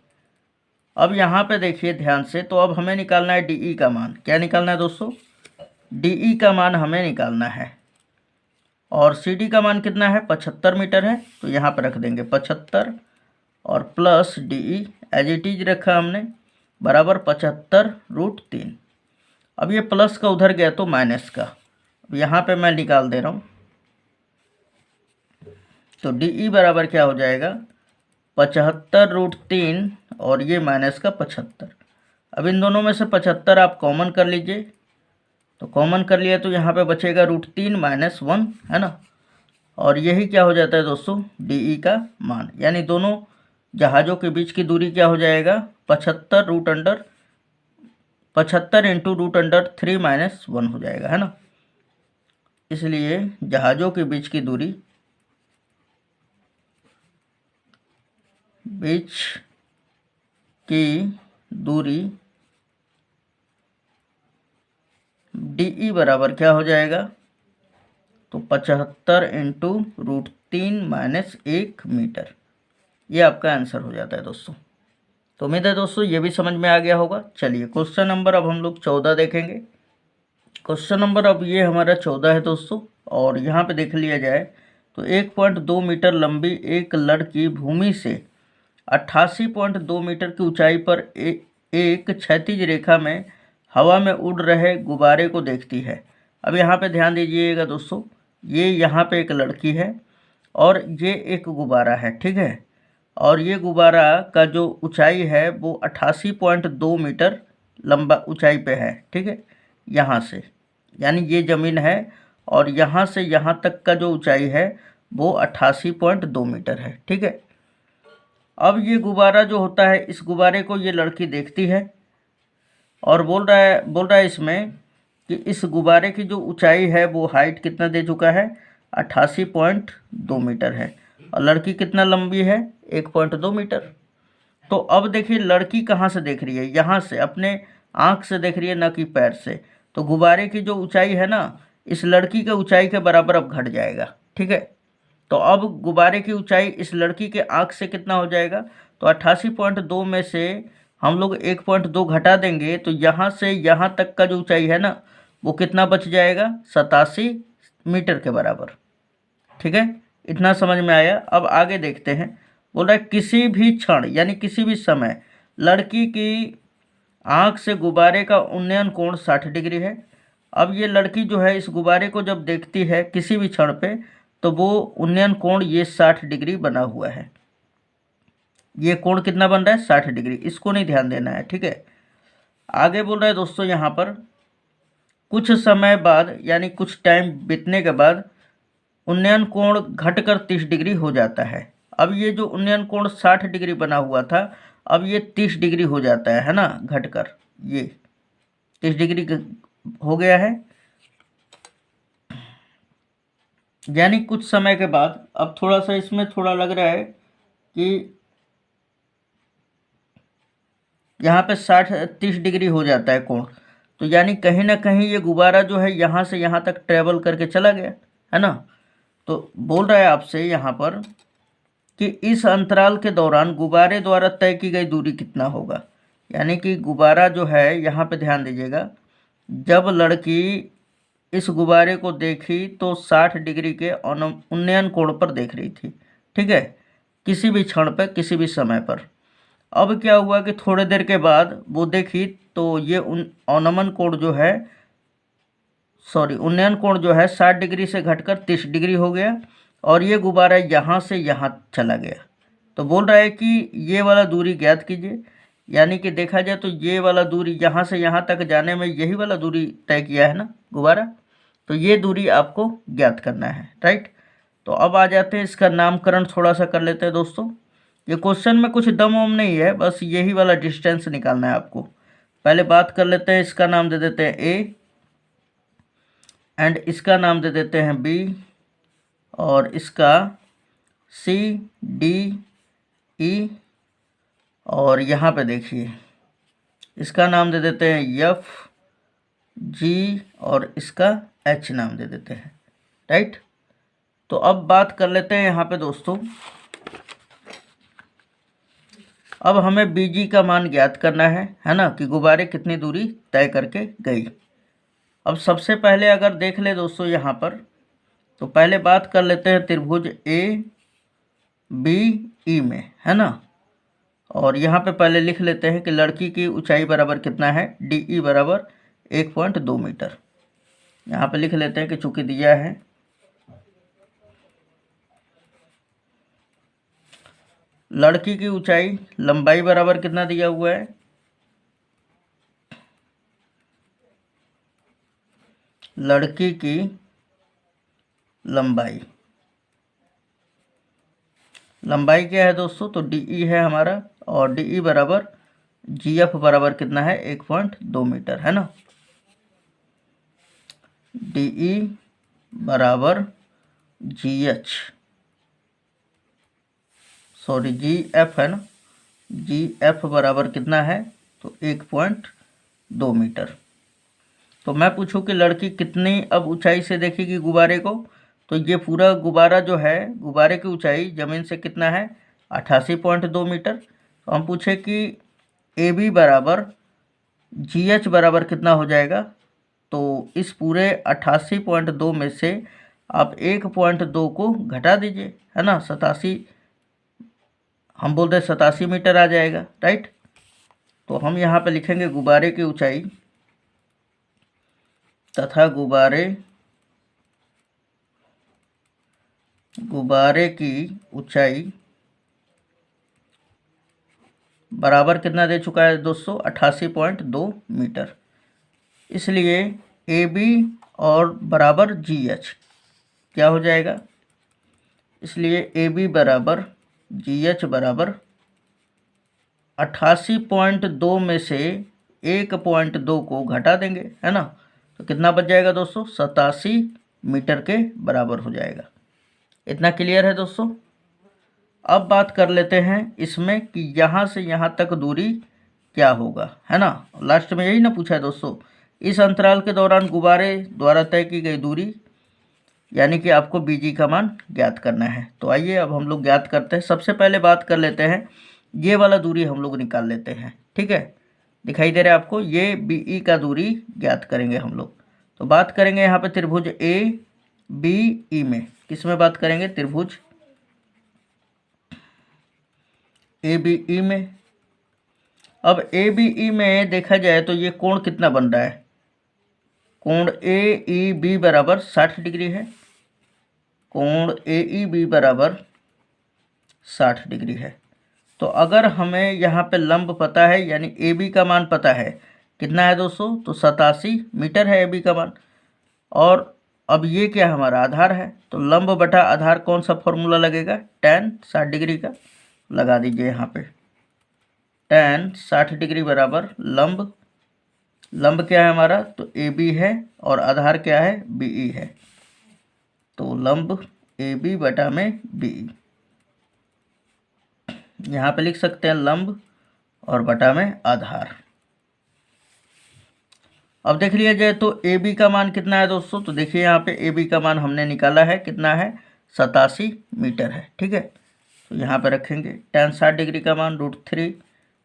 अब यहाँ पे देखिए ध्यान से, तो अब हमें निकालना है DE का मान। क्या निकालना है दोस्तों, DE का मान हमें निकालना है, और CD का मान कितना है, 75 मीटर है, तो यहाँ पर रख देंगे 75 और plus DE as it is रखा हमने, बराबर 75√3। अब ये प्लस का उधर गया तो माइनस का, अब यहाँ पे मैं निकाल दे रहा हूँ, तो DE बराबर क्या हो जाएगा, 75√3 और ये माइनस का 75। अब इन दोनों में से 75 आप कॉमन कर लीजिए, तो कॉमन कर लिया तो यहाँ पे बचेगा √3 - 1 है ना, और यही क्या हो जाता है दोस्तों, DE का मान। यानी दोनों जहाज़ों के बीच की दूरी क्या हो जाएगा, 75 √3 - 1 हो जाएगा, है ना। इसलिए जहाज़ों के बीच की दूरी DE बराबर क्या हो जाएगा, तो 75 × √3 - 1 मीटर। ये आपका आंसर हो जाता है दोस्तों। तो उम्मीद है दोस्तों ये भी समझ में आ गया होगा। चलिए क्वेश्चन नंबर अब हम लोग 14 देखेंगे। क्वेश्चन नंबर अब ये हमारा 14 है दोस्तों, और यहाँ पे देख लिया जाए तो 1.2 मीटर लंबी एक लड़की भूमि से 88.2 मीटर की ऊंचाई पर एक क्षैतिज रेखा में हवा में उड़ रहे गुब्बारे को देखती है। अब यहाँ पे ध्यान दीजिएगा दोस्तों, ये यहाँ पे एक लड़की है और ये एक गुब्बारा है, ठीक है, और ये गुब्बारा का जो ऊंचाई है वो 88.2 मीटर लंबा ऊंचाई पे है, ठीक है, यहाँ से, यानी ये ज़मीन है और यहाँ से यहाँ तक का जो ऊंचाई है वो 88.2 मीटर है, ठीक है। अब ये गुब्बारा जो होता है, इस गुब्बारे को ये लड़की देखती है और बोल रहा है इसमें कि इस गुब्बारे की जो ऊंचाई है वो हाइट कितना दे चुका है, 88.2 मीटर है, और लड़की कितना लंबी है, 1.2 मीटर। तो अब देखिए लड़की कहाँ से देख रही है, यहाँ से, अपने आँख से देख रही है, न कि पैर से। तो गुब्बारे की जो ऊंचाई है ना, इस लड़की के ऊंचाई के बराबर अब घट जाएगा, ठीक है। तो अब गुब्बारे की ऊंचाई इस लड़की के आँख से कितना हो जाएगा, तो 88.2 में से हम लोग 1.2 घटा देंगे तो यहाँ से यहाँ तक का जो ऊंचाई है ना वो कितना बच जाएगा, 87 मीटर के बराबर, ठीक है। इतना समझ में आया। अब आगे देखते हैं। बोल रहा है किसी भी क्षण यानी किसी भी समय लड़की की आँख से गुब्बारे का उन्नयन कोण 60 डिग्री है। अब ये लड़की जो है इस गुब्बारे को जब देखती है किसी भी क्षण पे, तो वो उन्नयन कोण ये 60 डिग्री बना हुआ है। ये कोण कितना बन रहा है, 60 डिग्री। इसको नहीं ध्यान देना है, ठीक है। आगे बोल रहा है दोस्तों यहाँ पर कुछ समय बाद यानी कुछ टाइम बीतने के बाद उन्नयन कोण घटकर 30 डिग्री हो जाता है। अब ये जो उन्नयन कोण 60 डिग्री बना हुआ था, अब ये 30 डिग्री हो जाता है ना, घटकर ये 30 डिग्री हो गया है। यानी कुछ समय के बाद, अब थोड़ा सा इसमें थोड़ा लग रहा है कि यहाँ पे 30 डिग्री हो जाता है कोण, तो यानी कहीं ना कहीं ये गुब्बारा जो है यहाँ से यहाँ तक ट्रेवल करके चला गया, है ना। तो बोल रहा है आपसे यहाँ पर कि इस अंतराल के दौरान गुब्बारे द्वारा तय की गई दूरी कितना होगा। यानी कि गुब्बारा जो है, यहाँ पे ध्यान दीजिएगा, जब लड़की इस गुब्बारे को देखी तो 60 डिग्री के उन्नयन कोण पर देख रही थी, ठीक है। किसी भी क्षण पर, किसी भी समय पर। अब क्या हुआ कि थोड़ी देर के बाद वो देखी तो ये उन्नयन कोण जो है, उन्नयन कोण जो है 60 डिग्री से घटकर 30 डिग्री हो गया और ये गुब्बारा यहाँ से यहाँ चला गया। तो बोल रहा है कि ये वाला दूरी ज्ञात कीजिए, यानी कि देखा जाए तो ये वाला दूरी यहाँ से यहाँ तक जाने में यही वाला दूरी तय किया है ना गुब्बारा, तो ये दूरी आपको ज्ञात करना है, राइट। तो अब आ जाते हैं, इसका नामकरण थोड़ा सा कर लेते हैं दोस्तों। ये क्वेश्चन में कुछ दम वम नहीं है, बस यही वाला डिस्टेंस निकालना है आपको। पहले बात कर लेते हैं, इसका नाम दे देते हैं ए एंड इसका नाम दे देते हैं बी और इसका सी डी ई और यहाँ पे देखिए इसका नाम दे देते हैं एफ जी और इसका एच नाम दे देते हैं, राइट। तो अब बात कर लेते हैं यहाँ पे दोस्तों, अब हमें बीजी का मान ज्ञात करना है ना, कि गुब्बारे कितनी दूरी तय करके गई। अब सबसे पहले अगर देख ले दोस्तों यहाँ पर, तो पहले बात कर लेते हैं त्रिभुज ए बी ई में, है ना। और यहाँ पे पहले लिख लेते हैं कि लड़की की ऊंचाई बराबर कितना है, डी ई बराबर 1.2 मीटर। यहाँ पे लिख लेते हैं कि चूंकि दिया है लड़की की ऊंचाई, लंबाई बराबर कितना दिया हुआ है, लड़की की लंबाई क्या है दोस्तों, तो डी ई है हमारा और डी ई बराबर जी एफ बराबर कितना है 1.2 मीटर, है ना। डी ई बराबर जी एफ है ना, जी एफ बराबर कितना है, तो 1.2 मीटर। तो मैं पूछूं कि लड़की कितनी अब ऊंचाई से देखेगी गुब्बारे को, तो ये पूरा गुब्बारा जो है, गुब्बारे की ऊंचाई ज़मीन से कितना है 88.2 मीटर। तो हम पूछे कि ए बी बराबर जी एच बराबर कितना हो जाएगा, तो इस पूरे 88.2 में से आप 1.2 को घटा दीजिए, है ना, 87, हम बोलते हैं 87 मीटर आ जाएगा, राइट। तो हम यहाँ पे लिखेंगे गुब्बारे की ऊंचाई तथा गुब्बारे की ऊंचाई बराबर कितना दे चुका है दोस्तों, 88.2 मीटर। इसलिए ए बी और बराबर जी एच क्या हो जाएगा, इसलिए ए बी बराबर जी एच बराबर 88.2 में से 1.2 को घटा देंगे, है ना। तो कितना बच जाएगा दोस्तों, 87 मीटर के बराबर हो जाएगा। इतना क्लियर है दोस्तों। अब बात कर लेते हैं इसमें कि यहाँ से यहाँ तक दूरी क्या होगा, है ना। लास्ट में यही ना पूछा है दोस्तों, इस अंतराल के दौरान गुब्बारे द्वारा तय की गई दूरी, यानी कि आपको बीजी का मान ज्ञात करना है। तो आइए अब हम लोग ज्ञात करते हैं। सबसे पहले बात कर लेते हैं, ये वाला दूरी हम लोग निकाल लेते हैं, ठीक है। दिखाई दे रहा है आपको, ये बी ई का दूरी ज्ञात करेंगे हम लोग। तो बात करेंगे यहाँ पे त्रिभुज ए बी ई में, किस में बात करेंगे, त्रिभुज ए बी ई में। अब ए बी ई में देखा जाए तो ये कोण कितना बन रहा है, कोण ए ई बी बराबर 60 डिग्री है, कोण ए ई बी बराबर 60 डिग्री है। तो अगर हमें यहाँ पे लंब पता है, यानी ए बी का मान पता है, कितना है दोस्तों, तो 87 मीटर है ए बी का मान। और अब ये क्या हमारा आधार है, तो लंब बटा आधार कौन सा फॉर्मूला लगेगा, tan 60 डिग्री का लगा दीजिए यहाँ पे। tan 60 डिग्री बराबर लंब क्या है हमारा, तो ए बी है और आधार क्या है, बी ई है। तो लंब ए बी बटा में बी ई, यहाँ पे लिख सकते हैं लंब और बटा में आधार। अब देख लिया जाए तो ए बी का मान कितना है दोस्तों, तो देखिए यहाँ पे ए बी का मान हमने निकाला है, कितना है 87 मीटर है, ठीक है। तो यहाँ पे रखेंगे tan 60 डिग्री का मान √3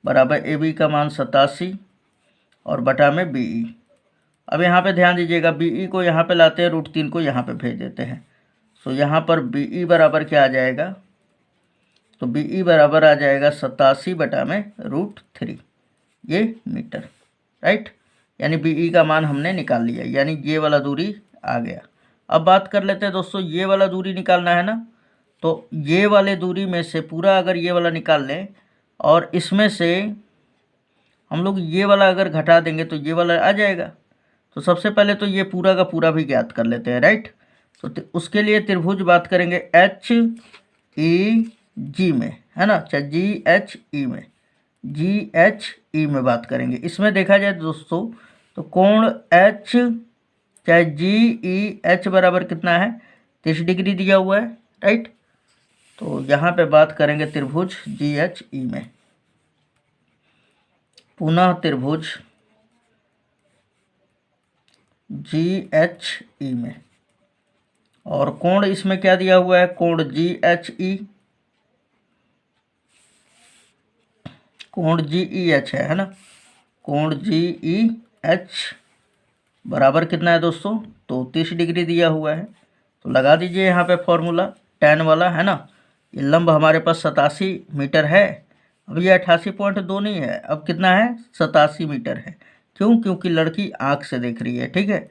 बराबर ए बी का मान 87 और बटा में बी ई। अब यहाँ पे ध्यान दीजिएगा, बी ई को यहाँ पे लाते हैं, √3 को यहाँ पे भेज देते हैं। तो यहाँ पर बी ई बराबर क्या आ जाएगा, तो BE बराबर आ जाएगा 87/√3 ये मीटर, राइट। यानी BE का मान हमने निकाल लिया, यानी ये वाला दूरी आ गया। अब बात कर लेते हैं दोस्तों, ये वाला दूरी निकालना है ना, तो ये वाले दूरी में से पूरा अगर ये वाला निकाल लें और इसमें से हम लोग ये वाला अगर घटा देंगे तो ये वाला आ जाएगा। तो सबसे पहले तो ये पूरा का पूरा भी ज्ञात कर लेते हैं, राइट। तो उसके लिए त्रिभुज बात करेंगे HEG में, है ना, चाहे GHE में, GHE में बात करेंगे। इसमें देखा जाए दोस्तों तो कोण H चाहे GEH बराबर कितना है, 30 डिग्री दिया हुआ है, राइट। तो यहाँ पे बात करेंगे त्रिभुज GHE में, पुनः त्रिभुज GHE में, और कोण इसमें क्या दिया हुआ है, कोण GHE, कोण GEH है ना, कोण GEH बराबर कितना है दोस्तों, तो 30 डिग्री दिया हुआ है। तो लगा दीजिए यहाँ पे फॉर्मूला tan वाला, है ना। ये लंब हमारे पास 87 मीटर है, अब ये 88.2 नहीं है, अब कितना है, 87 मीटर है। क्यों, क्योंकि लड़की आँख से देख रही है, ठीक है,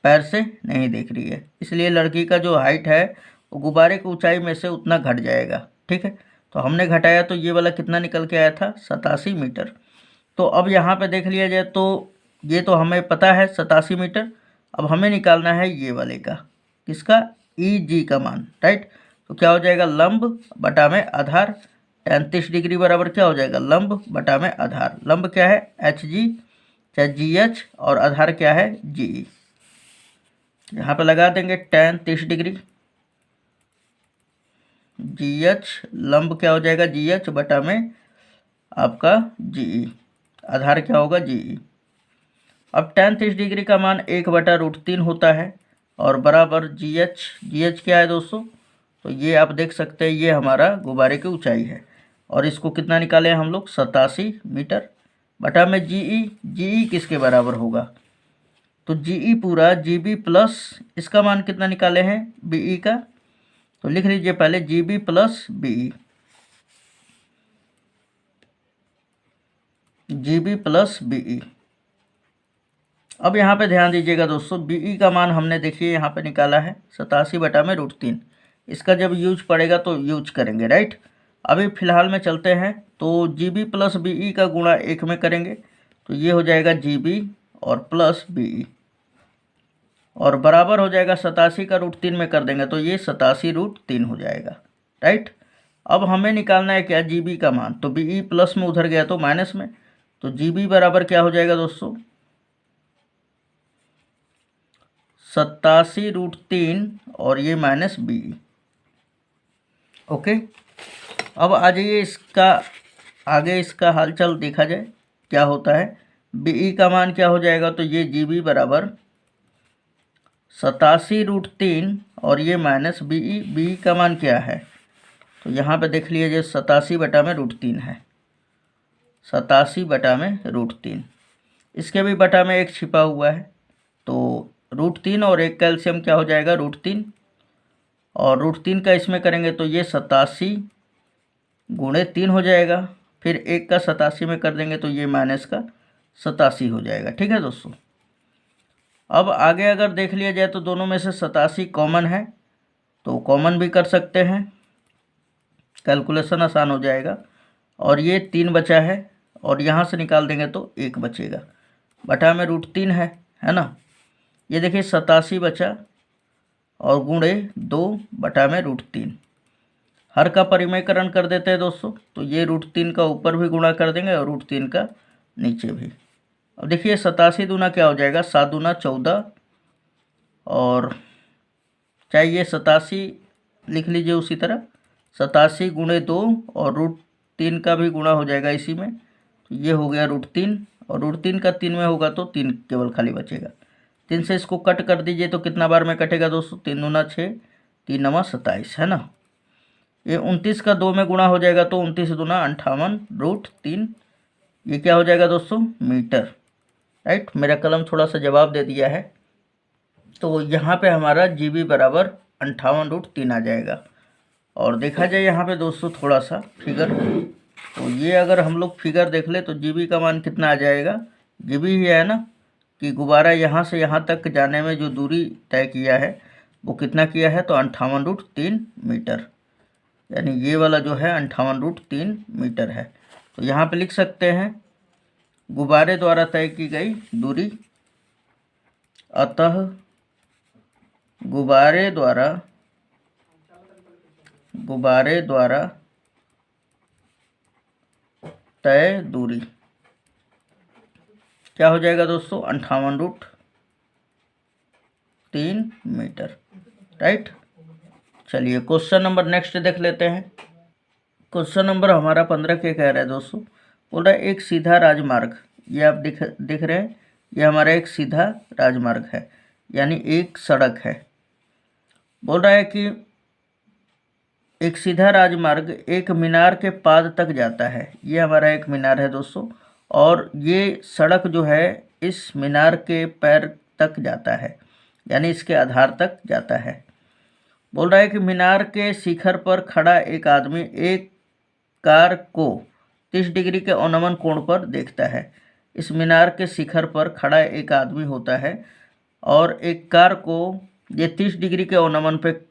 पैर से नहीं देख रही है, इसलिए लड़की का जो हाइट है वो गुब्बारे की ऊंचाई में से उतना घट जाएगा, ठीक है। तो हमने घटाया तो ये वाला कितना निकल के आया था, 87 मीटर। तो अब यहाँ पे देख लिया जाए तो ये तो हमें पता है 87 मीटर, अब हमें निकालना है ये वाले का, किसका, EG का मान, राइट। तो क्या हो जाएगा, लंब बटा में आधार, 33 डिग्री बराबर क्या हो जाएगा, लंब बटा में आधार। लंब क्या है, HG चाहे GH, और आधार क्या है, GE। यहाँ पे लगा देंगे tan 30 डिग्री, GH लंब क्या हो जाएगा, GH बटा में आपका GE, आधार क्या होगा, GE। अब tan 30 डिग्री का मान 1/√3 होता है, और बराबर GH क्या है दोस्तों, तो ये आप देख सकते हैं, ये हमारा गुब्बारे की ऊंचाई है, और इसको कितना निकाले हम लोग, 87 मीटर, बटा में GE किसके बराबर होगा, तो GE पूरा GB प्लस इसका मान कितना निकाले हैं, BE का, तो लिख लीजिए पहले GB plus BE, GB plus BE। अब यहाँ पे ध्यान दीजिएगा दोस्तों, BE का मान हमने देखिए यहाँ पे निकाला है 87/√3। इसका जब यूज पड़ेगा तो यूज करेंगे, राइट। अभी फिलहाल में चलते हैं, तो GB प्लस BE का गुणा 1 में करेंगे, तो ये हो जाएगा GB और प्लस BE, और बराबर हो जाएगा 87 का √3 में कर देंगे तो ये 87√3 हो जाएगा, राइट। अब हमें निकालना है क्या, GB का मान, तो BE प्लस में उधर गया तो माइनस में, तो GB बराबर क्या हो जाएगा दोस्तों, 87√3 और ये माइनस BE, ओके। अब आ जाइए इसका आगे, इसका हालचाल देखा जाए क्या होता है। BE का मान क्या हो जाएगा, तो ये GB बराबर 87√3 और ये माइनस BE का मान क्या है, तो यहाँ पे देख लीजिए 87/√3 है, 87/√3। इसके भी बटा में एक छिपा हुआ है, तो √3 और एक कैल्शियम क्या हो जाएगा, √3, और √3 का इसमें करेंगे तो ये 87 गुणे 3 हो जाएगा, फिर एक का 87 में कर देंगे तो ये माइनस का 87 हो जाएगा, ठीक है दोस्तों। अब आगे अगर देख लिया जाए तो दोनों में से 87 कॉमन है, तो कॉमन भी कर सकते हैं, कैलकुलेशन आसान हो जाएगा। और ये 3 बचा है, और यहाँ से निकाल देंगे तो 1 बचेगा, बटा में √3 है ना। ये देखिए 87 बचा, और गुणे 2 बटा में √3, हर का परिमेयकरण कर देते हैं दोस्तों, तो ये √3 का ऊपर भी गुणा कर देंगे और √3 का नीचे भी। अब देखिए 87 दूना क्या हो जाएगा, 7 दूना 14, और चाहिए 87 लिख लीजिए उसी तरह, 87 गुणे 2 और √3 का भी गुणा हो जाएगा इसी में, तो ये हो गया √3, और √3 का 3 में होगा तो 3 केवल खाली बचेगा। 3 से इसको कट कर दीजिए तो कितना बार में कटेगा दोस्तों, 3 दूना 6, 3 नवा 27, है ना। ये 29 का 2 में गुणा हो जाएगा तो 29 दूना 58√3, ये क्या हो जाएगा दोस्तों, मीटर, राइट। मेरा कलम थोड़ा सा जवाब दे दिया है, तो यहाँ पे हमारा GB बराबर 58√3 आ जाएगा। और देखा जाए यहाँ पे दोस्तों थोड़ा सा फिगर, तो ये अगर हम लोग फिगर देख ले तो जीबी का मान कितना आ जाएगा, जीबी ही है ना, कि गुब्बारा यहाँ से यहाँ तक जाने में जो दूरी तय किया है वो कितना किया है, तो 58√3 मीटर, यानी ये वाला जो है 58√3 मीटर है। तो यहाँ पे लिख सकते हैं गुब्बारे द्वारा तय की गई दूरी, अतः गुब्बारे द्वारा तय दूरी क्या हो जाएगा दोस्तों, 58√3 मीटर, राइट। चलिए क्वेश्चन नंबर नेक्स्ट देख लेते हैं। क्वेश्चन नंबर हमारा 15 के कह रहा है दोस्तों, बोल रहा है एक सीधा राजमार्ग, ये आप दिख रहे हैं, ये हमारा एक सीधा राजमार्ग है, यानी एक सड़क है। बोल रहा है कि एक सीधा राजमार्ग एक मीनार के पाद तक जाता है, ये हमारा एक मीनार है दोस्तों, और ये सड़क जो है इस मीनार के पैर तक जाता है, यानी इसके आधार तक जाता है। बोल रहा है कि मीनार के शिखर पर खड़ा एक आदमी एक कार को 30 डिग्री के अवनमन कोण पर देखता है। इस मीनार के शिखर पर खड़ा एक आदमी होता है और एक कार को ये 30 डिग्री के अवनमन पे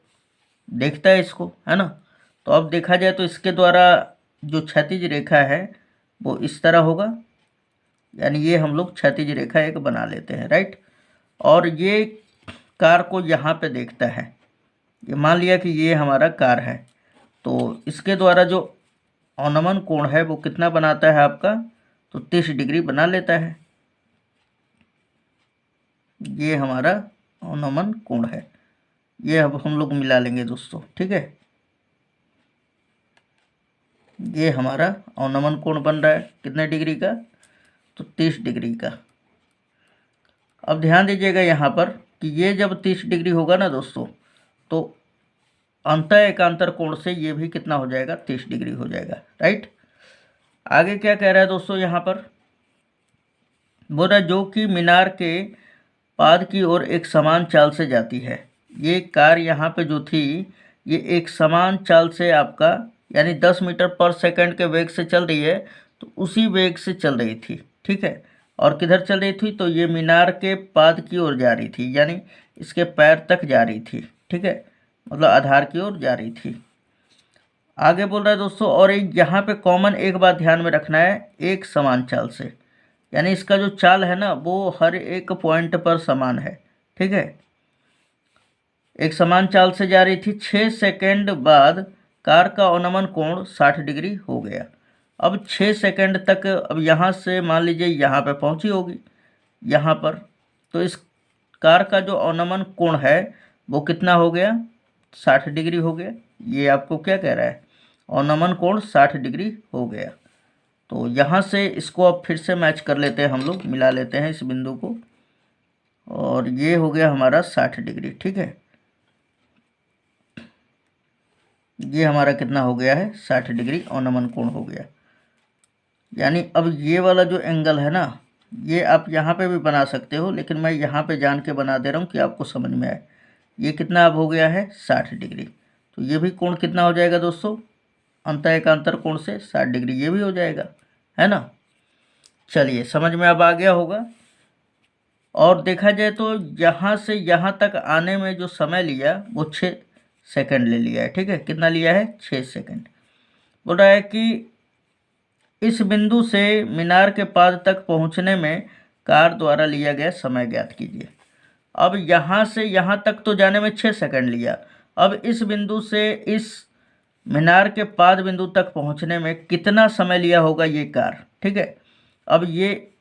देखता है इसको, है ना। तो अब देखा जाए तो इसके द्वारा जो क्षैतिज रेखा है वो इस तरह होगा, यानी ये हम लोग क्षैतिज रेखा एक बना लेते हैं, राइट। और ये कार को यहाँ पे देखता है, ये मान लिया कि ये हमारा कार है, तो इसके द्वारा जो अवनमन कोण है वो कितना बनाता है आपका, तो 30 डिग्री बना लेता है, ये हमारा अवनमन कोण है। ये अब हम लोग मिला लेंगे दोस्तों, ठीक है। ये हमारा अवनमन कोण बन रहा है कितने डिग्री का, तो 30 डिग्री का। अब ध्यान दीजिएगा यहाँ पर कि ये जब 30 डिग्री होगा ना दोस्तों, तो अंतः एकांतर कोण से ये भी कितना हो जाएगा, 30 डिग्री हो जाएगा, राइट। आगे क्या कह रहा है दोस्तों यहाँ पर, बोल रहा है जो कि मीनार के पाद की ओर एक समान चाल से जाती है। ये कार यहाँ पे जो थी ये एक समान चाल से आपका, यानी 10 मीटर पर सेकंड के वेग से चल रही है, तो उसी वेग से चल रही थी, ठीक है। और किधर चल रही थी, तो ये मीनार के पाद की ओर जा रही थी, यानी इसके पैर तक जा रही थी, ठीक है, मतलब आधार की ओर जा रही थी। आगे बोल रहा है दोस्तों, और एक यहाँ पे कॉमन एक बात ध्यान में रखना है, एक समान चाल से, यानी इसका जो चाल है ना वो हर एक पॉइंट पर समान है, ठीक है। एक समान चाल से जा रही थी, 6 सेकंड बाद कार का अवनमन कोण 60 डिग्री हो गया। अब 6 सेकंड तक, अब यहाँ से मान लीजिए यहाँ पे पहुँची होगी यहाँ पर, तो इस कार का जो अवनमन कोण है वो कितना हो गया, 60 डिग्री हो गया। ये आपको क्या कह रहा है, अवनमन कोण 60 डिग्री हो गया। तो यहाँ से इसको अब फिर से मैच कर लेते हैं हम लोग, मिला लेते हैं इस बिंदु को, और ये हो गया हमारा 60 डिग्री, ठीक है। ये हमारा कितना हो गया है, 60 डिग्री अवनमन कोण हो गया। यानी अब ये वाला जो एंगल है ना, ये आप यहाँ पे भी बना सकते हो, लेकिन मैं यहाँ पे जान के बना दे रहा हूँ कि आपको समझ में आए। ये कितना अब हो गया है, 60 डिग्री। तो ये भी कोण कितना हो जाएगा दोस्तों, अंतः एकांतर कोण से 60 डिग्री, ये भी हो जाएगा, है ना। चलिए समझ में अब आ गया होगा। और देखा जाए तो यहाँ से यहाँ तक आने में जो समय लिया वो 6 सेकंड ले लिया है, ठीक है। कितना लिया है, 6 सेकंड। बोल रहा है कि इस बिंदु से मीनार के पाद तक पहुँचने में कार द्वारा लिया गया समय ज्ञात कीजिए। अब यहाँ से यहाँ तक तो जाने में 6 सेकंड लिया, अब इस बिंदु से इस मीनार के पाद बिंदु तक पहुँचने में कितना समय लिया होगा ये कार, ठीक है। अब ये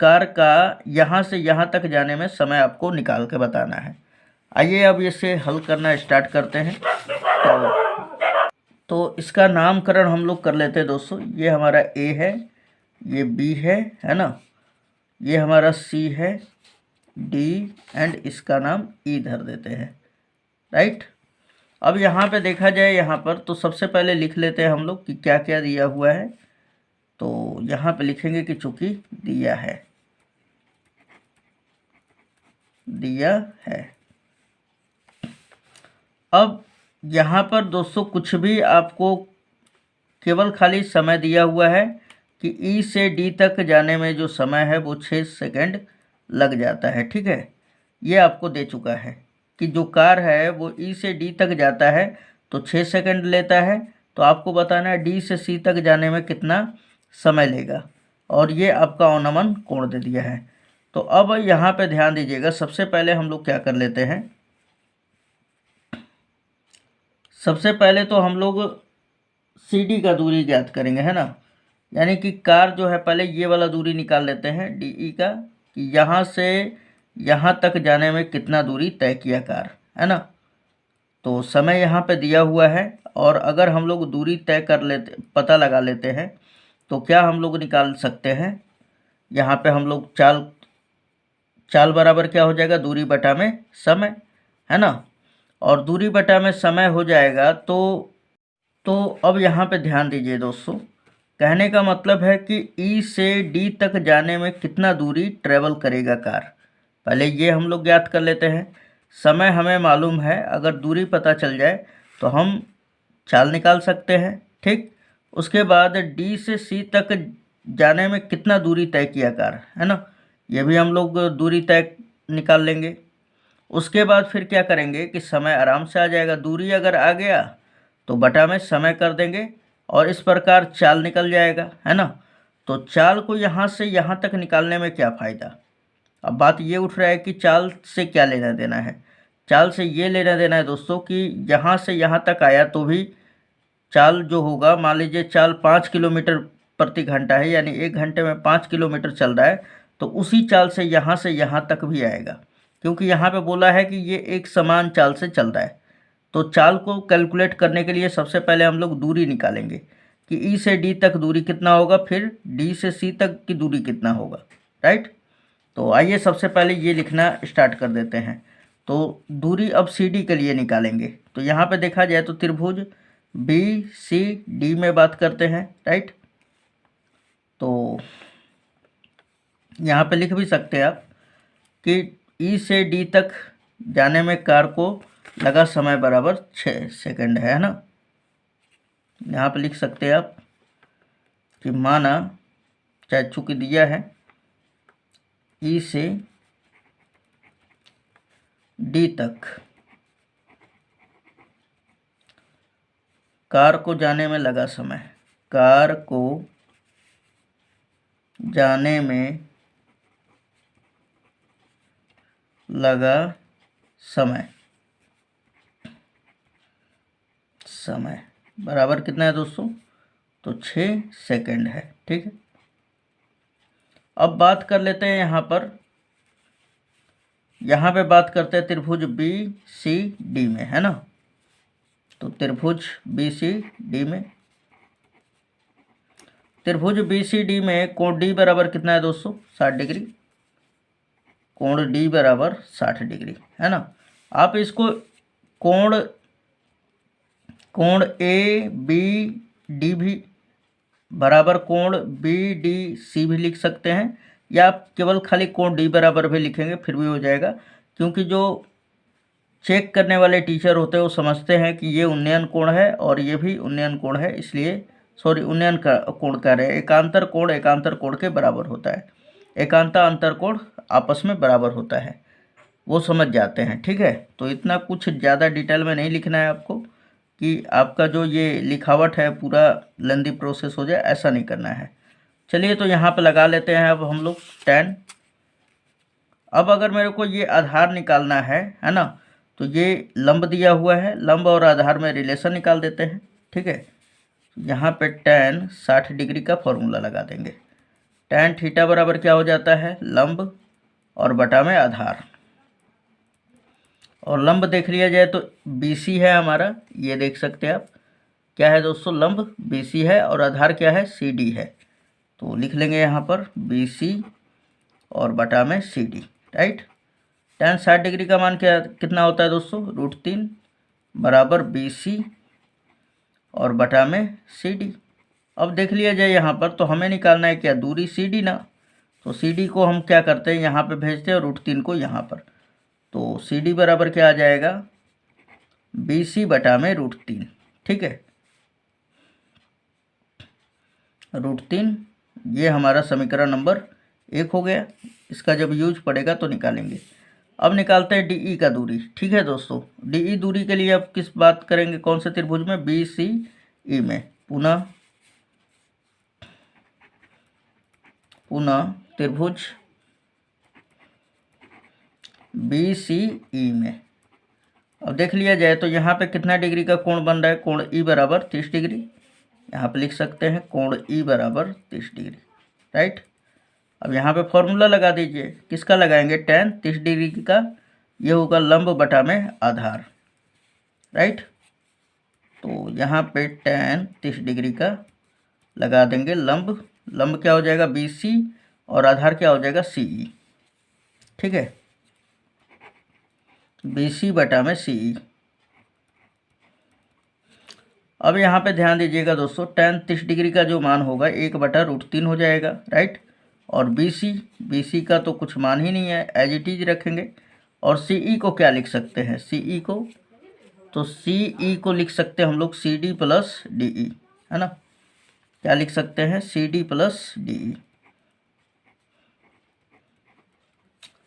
कार का यहाँ से यहाँ तक जाने में समय आपको निकाल के बताना है। आइए अब इसे हल करना स्टार्ट करते हैं। तो इसका नामकरण हम लोग कर लेते हैं दोस्तों। ये हमारा ए है, ये बी है ना, ये हमारा सी है, डी एंड इसका नाम ई धर देते हैं, राइट। अब यहाँ पे देखा जाए यहाँ पर, तो सबसे पहले लिख लेते हैं हम लोग कि क्या क्या दिया हुआ है। तो यहाँ पे लिखेंगे कि चूंकि दिया है, अब यहाँ पर दोस्तों कुछ भी आपको केवल खाली समय दिया हुआ है कि ई से डी तक जाने में जो समय है वो 6 सेकंड लग जाता है। ठीक है, ये आपको दे चुका है कि जो कार है वो ई से डी तक जाता है तो 6 सेकंड लेता है, तो आपको बताना है डी से सी तक जाने में कितना समय लेगा, और ये आपका अवनमन कोण दे दिया है। तो अब यहाँ पे ध्यान दीजिएगा, सबसे पहले हम लोग क्या कर लेते हैं, सबसे पहले तो हम लोग सी डी का दूरी ज्ञात करेंगे, है ना। यानी कि कार जो है पहले ये वाला दूरी निकाल लेते हैं डी ई का, कि यहाँ से यहाँ तक जाने में कितना दूरी तय किया कार, है ना। तो समय यहाँ पे दिया हुआ है, और अगर हम लोग दूरी तय कर लेते, पता लगा लेते हैं, तो क्या हम लोग निकाल सकते हैं, यहाँ पे हम लोग चाल बराबर क्या हो जाएगा, दूरी बटा में समय, है ना। और दूरी बटा में समय हो जाएगा तो अब यहाँ पे ध्यान दीजिए दोस्तों, कहने का मतलब है कि ई से डी तक जाने में कितना दूरी ट्रेवल करेगा कार, पहले ये हम लोग ज्ञात कर लेते हैं। समय हमें मालूम है, अगर दूरी पता चल जाए तो हम चाल निकाल सकते हैं। ठीक, उसके बाद डी से सी तक जाने में कितना दूरी तय किया कार, है ना, ये भी हम लोग दूरी तय निकाल लेंगे। उसके बाद फिर क्या करेंगे कि समय आराम से आ जाएगा, दूरी अगर आ गया तो बटा में समय कर देंगे, और इस प्रकार चाल निकल जाएगा, है ना। तो चाल को यहाँ से यहाँ तक निकालने में क्या फ़ायदा, अब बात ये उठ रहा है कि चाल से क्या लेना देना है। चाल से ये लेना देना है दोस्तों कि यहाँ से यहाँ तक आया तो भी चाल जो होगा, मान लीजिए चाल 5 किलोमीटर प्रति घंटा है, यानी 1 घंटे में 5 किलोमीटर चल रहा है, तो उसी चाल से यहाँ तक भी आएगा, क्योंकि यहाँ पे बोला है कि ये एक समान चाल से चल रहा है। तो चाल को कैलकुलेट करने के लिए सबसे पहले हम लोग दूरी निकालेंगे कि ई से डी तक दूरी कितना होगा, फिर डी से सी तक की दूरी कितना होगा, राइट। तो आइए सबसे पहले ये लिखना स्टार्ट कर देते हैं। तो दूरी अब सी डी के लिए निकालेंगे, तो यहाँ पे देखा जाए तो त्रिभुज बी सी डी में बात करते हैं, राइट। तो यहाँ पे लिख भी सकते हैं आप कि ई से डी तक जाने में कार को लगा समय बराबर 6 सेकंड है ना। यहाँ पे लिख सकते हैं आप कि माना, चाहे चूँकि दिया है ई से डी तक कार को जाने में लगा समय, कार को जाने में लगा समय बराबर कितना है दोस्तों, तो 6 सेकंड है। ठीक है, अब बात कर लेते हैं यहाँ पे बात करते हैं त्रिभुज बी सी डी में, है ना। तो त्रिभुज बी सी डी में, त्रिभुज बी सी डी में कोण डी बराबर कितना है दोस्तों, 60 डिग्री, कोण डी बराबर 60 डिग्री, है ना। आप इसको कोण ए बी डी भी बराबर कोण बी डी सी भी लिख सकते हैं, या आप केवल खाली कोण डी बराबर भी लिखेंगे फिर भी हो जाएगा, क्योंकि जो चेक करने वाले टीचर होते हैं वो समझते हैं कि ये उन्नयन कोण है और ये भी उन्नयन कोण है, इसलिए उन्नयन का कोण कह रहे हैं। एकांतर कोण के बराबर होता है, एकांता अंतर कोण आपस में बराबर होता है, वो समझ जाते हैं। ठीक है, तो इतना कुछ ज़्यादा डिटेल में नहीं लिखना है आपको कि आपका जो ये लिखावट है पूरा लेंदी प्रोसेस हो जाए, ऐसा नहीं करना है। चलिए तो यहाँ पे लगा लेते हैं अब हम लोग tan। अब अगर मेरे को ये आधार निकालना है ना, तो ये लंब दिया हुआ है, लंब और आधार में रिलेशन निकाल देते हैं। ठीक है, यहाँ पे tan 60 डिग्री का फॉर्मूला लगा देंगे। tan थीटा बराबर क्या हो जाता है, लंब और बटा में आधार, और लंब देख लिया जाए तो BC है हमारा, ये देख सकते हैं आप क्या है दोस्तों, लंब BC है और आधार क्या है, CD है। तो लिख लेंगे यहाँ पर BC और बटा में CD, राइट। tan 60 डिग्री का मान कितना होता है दोस्तों, √3 बराबर BC और बटा में CD। अब देख लिया जाए यहाँ पर, तो हमें निकालना है क्या, दूरी CD ना। तो CD को हम क्या करते हैं, यहाँ पे भेजते हैं और √3 को यहाँ पर। तो CD बराबर क्या आ जाएगा, BC बटा में √3। ठीक है, √3, ये हमारा समीकरण नंबर 1 हो गया। इसका जब यूज पड़ेगा तो निकालेंगे। अब निकालते हैं DE का दूरी। ठीक है दोस्तों, DE दूरी के लिए अब किस बात करेंगे, कौन से त्रिभुज में, BCE में। पुनः त्रिभुज BCE में। अब देख लिया जाए तो यहाँ पे कितना डिग्री का कोण बन रहा है, कोण E बराबर 30 डिग्री। यहाँ पे लिख सकते हैं कोण E बराबर 30 डिग्री, राइट। अब यहाँ पे फॉर्मूला लगा दीजिए, किसका लगाएंगे, tan 30 डिग्री का, ये होगा लंब बटा में आधार, राइट। तो यहाँ पे tan 30 डिग्री का लगा देंगे लंब। लंब क्या हो जाएगा, BC, और आधार क्या हो जाएगा, CE। ठीक है, BC बटा में CE। अब यहाँ पे ध्यान दीजिएगा दोस्तों, tan 30 डिग्री का जो मान होगा 1 बटा √3 हो जाएगा, राइट। और BC का तो कुछ मान ही नहीं है, एज इट इज रखेंगे। और CE को क्या लिख सकते हैं, CE को लिख सकते हैं हम लोग CD प्लस DE, है ना। क्या लिख सकते हैं, CD प्लस DE।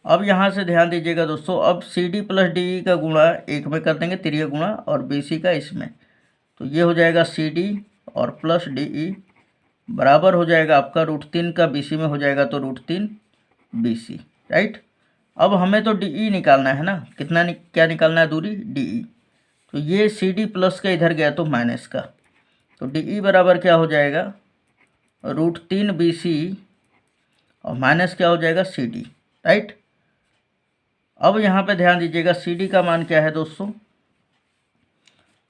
अब यहाँ से ध्यान दीजिएगा दोस्तों, अब CD प्लस DE का गुणा 1 में कर देंगे, तिर्यक गुणा, और BC का इसमें। तो ये हो जाएगा CD और प्लस DE बराबर हो जाएगा आपका √3 का BC में हो जाएगा तो √3 BC, राइट। अब हमें तो DE निकालना है ना, क्या निकालना है, दूरी DE। तो ये CD प्लस का इधर गया तो माइनस का, तो DE बराबर क्या हो जाएगा, √3 BC, और माइनस क्या हो जाएगा, CD, राइट। अब यहाँ पे ध्यान दीजिएगा, CD का मान क्या है दोस्तों,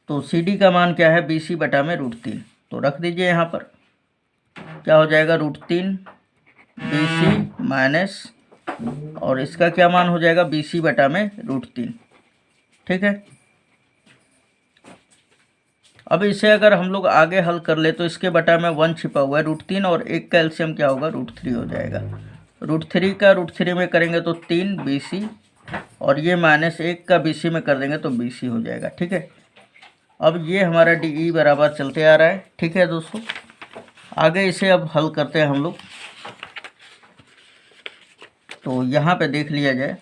तो CD का मान क्या है, BC बटा में √3। तो रख दीजिए यहाँ पर, क्या हो जाएगा, √3 BC माइनस, और इसका क्या मान हो जाएगा, BC बटा में √3। ठीक है, अब इसे अगर हम लोग आगे हल कर ले तो इसके बटा में 1 छिपा हुआ है, √3 और 1 का एलसीएम क्या होगा, √3 हो जाएगा। √3 का √3 में करेंगे तो 3 BC, और ये माइनस 1 का BC में कर देंगे तो BC हो जाएगा। ठीक है, अब ये हमारा DE बराबर चलते आ रहा है। ठीक है दोस्तों, आगे इसे अब हल करते हैं हम लोग। तो यहाँ पे देख लिया जाए,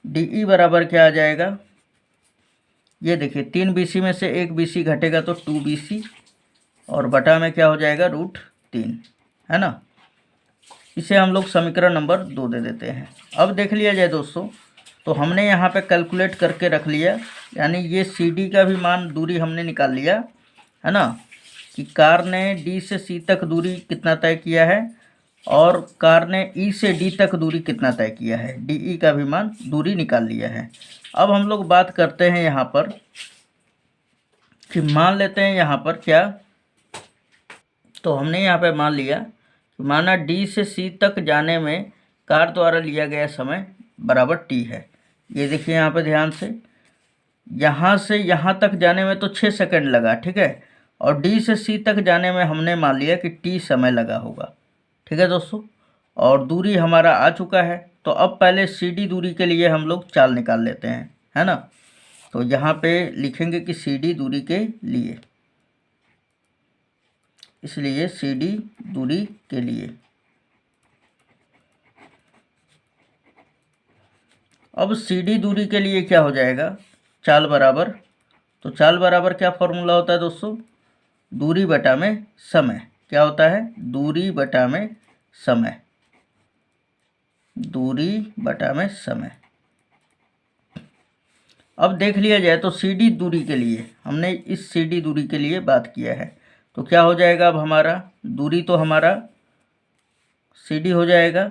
DE बराबर क्या आ जाएगा, ये देखिए 3 BC में से 1 BC घटेगा तो 2 BC, और बटा में क्या हो जाएगा, √3, है ना। इसे हम लोग समीकरण नंबर 2 दे देते हैं। अब देख लिया जाए दोस्तों, तो हमने यहाँ पे कैलकुलेट करके रख लिया, यानी ये CD का भी मान, दूरी हमने निकाल लिया, है ना, कि कार ने D से C तक दूरी कितना तय किया है, और कार ने E से D तक दूरी कितना तय किया है, DE का भी मान, दूरी निकाल लिया है। अब हम लोग बात करते हैं यहाँ पर कि मान लेते हैं यहाँ पर क्या, तो हमने यहाँ पे मान लिया कि माना D से C तक जाने में कार द्वारा लिया गया समय बराबर T है। ये देखिए यहाँ पे ध्यान से, यहाँ से यहाँ तक जाने में तो 6 सेकंड लगा, ठीक है, और D से C तक जाने में हमने मान लिया कि T समय लगा होगा। ठीक है दोस्तों, और दूरी हमारा आ चुका है। तो अब पहले CD दूरी के लिए हम लोग चाल निकाल लेते हैं, है ना। तो यहाँ पे लिखेंगे कि CD दूरी के लिए, इसलिए CD दूरी के लिए। अब CD दूरी के लिए क्या हो जाएगा, चाल बराबर, तो चाल बराबर क्या फॉर्मूला होता है दोस्तों, दूरी बटा में समय। क्या होता है, दूरी बटा में समय, दूरी बटा में समय। अब देख लिया जाए तो CD दूरी के लिए, हमने इस CD दूरी के लिए बात किया है, तो क्या हो जाएगा, अब हमारा दूरी तो हमारा CD हो जाएगा,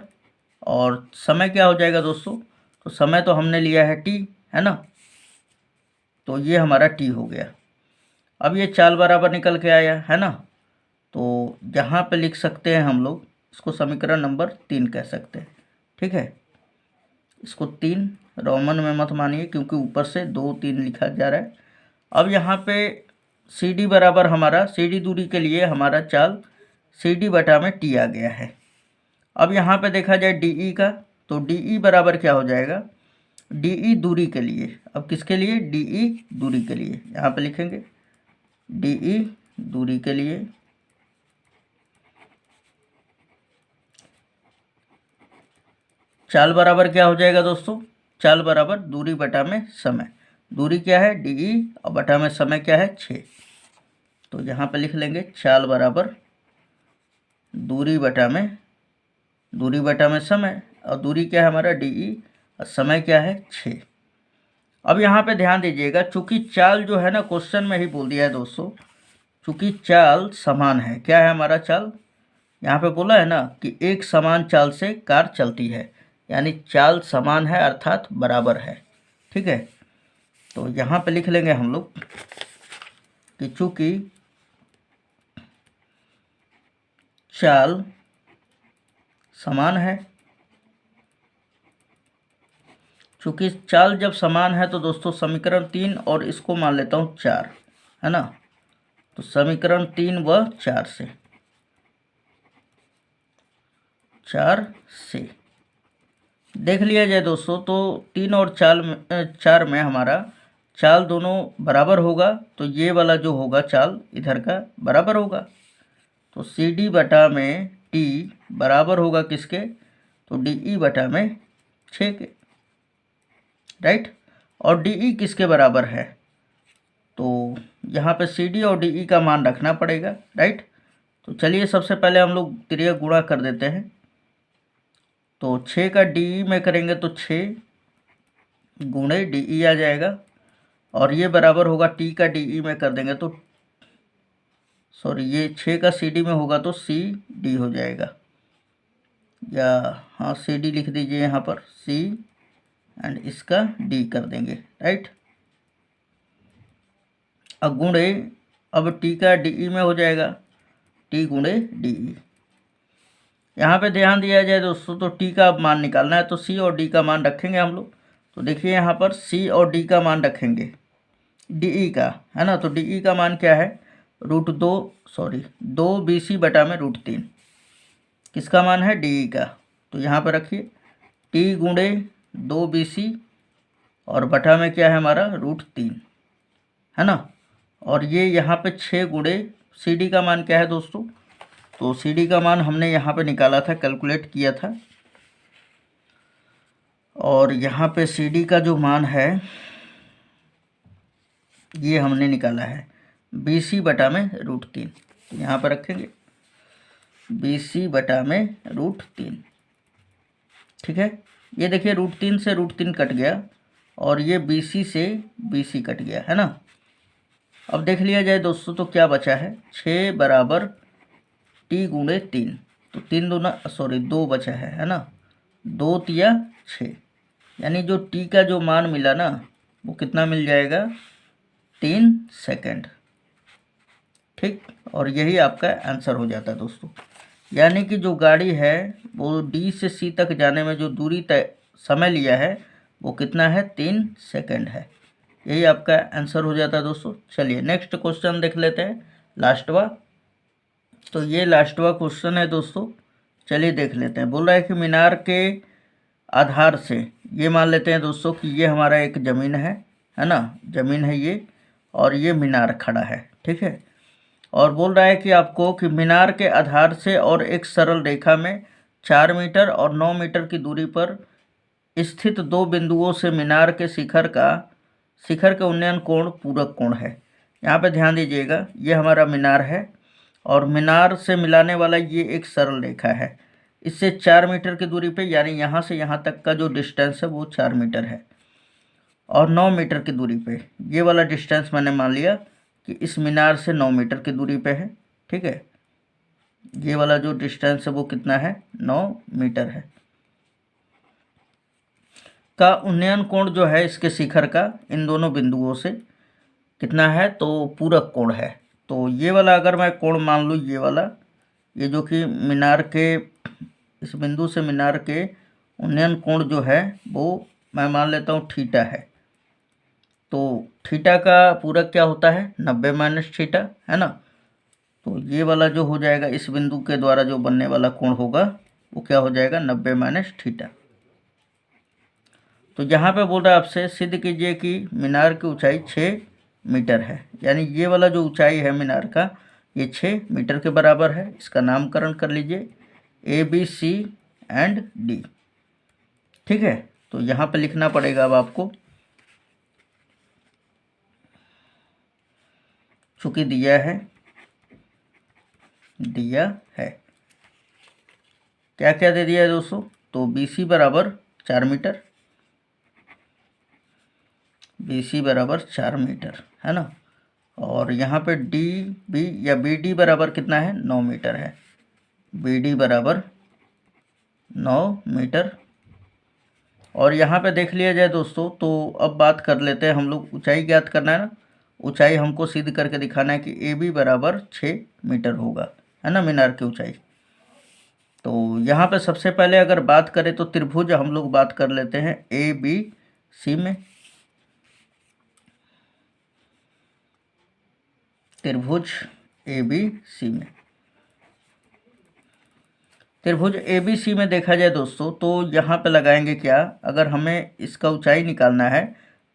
और समय क्या हो जाएगा दोस्तों, तो समय तो हमने लिया है T, है ना, तो ये हमारा T हो गया। अब ये चाल बराबर निकल के आया, है ना, तो यहाँ पे लिख सकते हैं हम लोग, इसको समीकरण नंबर 3 कह सकते हैं। ठीक है, इसको 3 रोमन में मत मानिए क्योंकि ऊपर से 2 3 लिखा जा रहा है। अब यहाँ पे CD बराबर हमारा, CD दूरी के लिए हमारा चाल CD बटा में T आ गया है। अब यहाँ पे देखा जाए DE का, तो DE बराबर क्या हो जाएगा, DE दूरी के लिए। अब किसके लिए? DE दूरी के लिए। यहाँ पे लिखेंगे DE दूरी के लिए चाल बराबर क्या हो जाएगा दोस्तों? चाल बराबर दूरी बटा में समय। दूरी क्या है? DE और बटा में समय क्या है? 6। तो यहाँ पे लिख लेंगे चाल बराबर दूरी बटा में समय, और दूरी क्या है हमारा? DE, और समय क्या है? 6। अब यहाँ पे ध्यान दीजिएगा, चूंकि चाल जो है ना, क्वेश्चन में ही बोल दिया है दोस्तों, चूंकि चाल समान है। क्या है हमारा चाल? यहाँ पे बोला है ना कि एक समान चाल से कार चलती है, यानी चाल समान है अर्थात बराबर है। ठीक है, तो यहाँ पे लिख लेंगे हम लोग कि चूंकि चाल समान है, चूंकि चाल जब समान है तो दोस्तों समीकरण 3 और इसको मान लेता हूँ 4, है ना। तो समीकरण 3 व 4 से देख लिया जाए दोस्तों, तो 3 और 4 में हमारा चाल दोनों बराबर होगा, तो ये वाला जो होगा चाल इधर का बराबर होगा। तो CD बटा में T बराबर होगा किसके? तो DE बटा में 6 के, राइट। और DE किसके बराबर है? तो यहाँ पे CD और DE का मान रखना पड़ेगा, राइट। तो चलिए सबसे पहले हम लोग त्रिय गुणा कर देते हैं। तो 6 का DE में करेंगे तो 6 गुणे DE आ जाएगा, और ये बराबर होगा T का DE में कर देंगे तो सॉरी, ये 6 का CD में होगा तो CD हो जाएगा, या हाँ CD लिख दीजिए यहाँ पर, C एंड इसका D कर देंगे, राइट। अब गुणे, अब T का DE में हो जाएगा T गुणे DE। यहाँ पे ध्यान दिया जाए दोस्तों, तो T का मान निकालना है, तो C और D का मान रखेंगे हम लोग। तो देखिए यहाँ पर C और D का मान रखेंगे, DE का, है ना। तो DE का मान क्या है? दो BC बटा में √3। किसका मान है? DE का। तो यहाँ पर रखिए T गुणे 2 BC और बटा में क्या है हमारा? √3, है ना। और ये यहाँ पे 6 गुणे CD का मान क्या है दोस्तों? तो CD का मान हमने यहाँ पे निकाला था, कैलकुलेट किया था, और यहाँ पे CD का जो मान है ये हमने निकाला है BC बटा में √3। तो यहाँ पर रखेंगे BC बटा में √3। ठीक है, ये देखिए √3 से √3 कट गया, और ये BC से BC कट गया, है ना। अब देख लिया जाए दोस्तों, तो क्या बचा है? 6 बराबर T गुणे 3, तो 2 बचा है ना। 2 तिया 6, यानी जो T का जो मान मिला ना, वो कितना मिल जाएगा? 3 सेकंड। ठीक, और यही आपका आंसर हो जाता है दोस्तों। यानी कि जो गाड़ी है वो D से C तक जाने में जो दूरी तय समय लिया है वो कितना है? 3 सेकंड है। यही आपका आंसर हो जाता है दोस्तों। चलिए नेक्स्ट क्वेश्चन देख लेते हैं, लास्टवा। तो ये लास्टवा क्वेश्चन है दोस्तों, चलिए देख लेते हैं। बोल रहा है कि मीनार के आधार से, ये मान लेते हैं दोस्तों कि ये हमारा एक ज़मीन है ना, ज़मीन है ये, और ये मीनार खड़ा है, ठीक है। और बोल रहा है कि आपको कि मीनार के आधार से और एक सरल रेखा में 4 मीटर और 9 मीटर की दूरी पर स्थित 2 बिंदुओं से मीनार के शिखर के उन्नयन कोण पूरक कोण है। यहाँ पे ध्यान दीजिएगा, ये हमारा मीनार है, और मीनार से मिलाने वाला ये एक सरल रेखा है। इससे 4 मीटर की दूरी पे, यानी यहाँ से यहाँ तक का जो डिस्टेंस है वो 4 मीटर है, और 9 मीटर की दूरी पे ये वाला डिस्टेंस मैंने मान लिया कि इस मीनार से 9 मीटर की दूरी पे है, ठीक है। ये वाला जो डिस्टेंस है वो कितना है? 9 मीटर है। का उन्नयन कोण जो है इसके शिखर का इन दोनों बिंदुओं से कितना है? तो पूरक कोण है। तो ये वाला अगर मैं कोण मान लूँ, ये वाला, ये जो कि मीनार के इस बिंदु से मीनार के उन्नयन कोण जो है वो मैं मान लेता हूँ थीटा है। तो थीटा का पूरक क्या होता है? 90 माइनस थीटा, है ना। तो ये वाला जो हो जाएगा, इस बिंदु के द्वारा जो बनने वाला कोण होगा वो क्या हो जाएगा? 90 माइनस थीटा। तो यहाँ पे बोल रहा है आपसे सिद्ध कीजिए कि मीनार की ऊंचाई 6 मीटर है, यानी ये वाला जो ऊंचाई है मीनार का ये 6 मीटर के बराबर है। इसका नामकरण कर लीजिए ABCD। ठीक है, तो यहाँ पे लिखना पड़ेगा अब आपको, चूंकि दिया है क्या क्या दे दिया है दोस्तों, तो BC बराबर 4 मीटर, BC बराबर 4 मीटर है ना। और यहाँ पे DB या BD बराबर कितना है, 9 मीटर है, BD बराबर 9 मीटर। और यहाँ पे देख लिया जाए दोस्तों, तो अब बात कर लेते हैं हम लोग, ऊंचाई ज्ञात करना है ना, ऊंचाई हमको सिद्ध करके दिखाना है कि AB बराबर 6 मीटर होगा, है ना, मीनार की ऊंचाई। तो यहाँ पे सबसे पहले अगर बात करें तो त्रिभुज हम लोग बात कर लेते हैं ABC में। त्रिभुज ABC में, त्रिभुज ABC में देखा जाए दोस्तों, तो यहाँ पे लगाएंगे क्या, अगर हमें इसका ऊंचाई निकालना है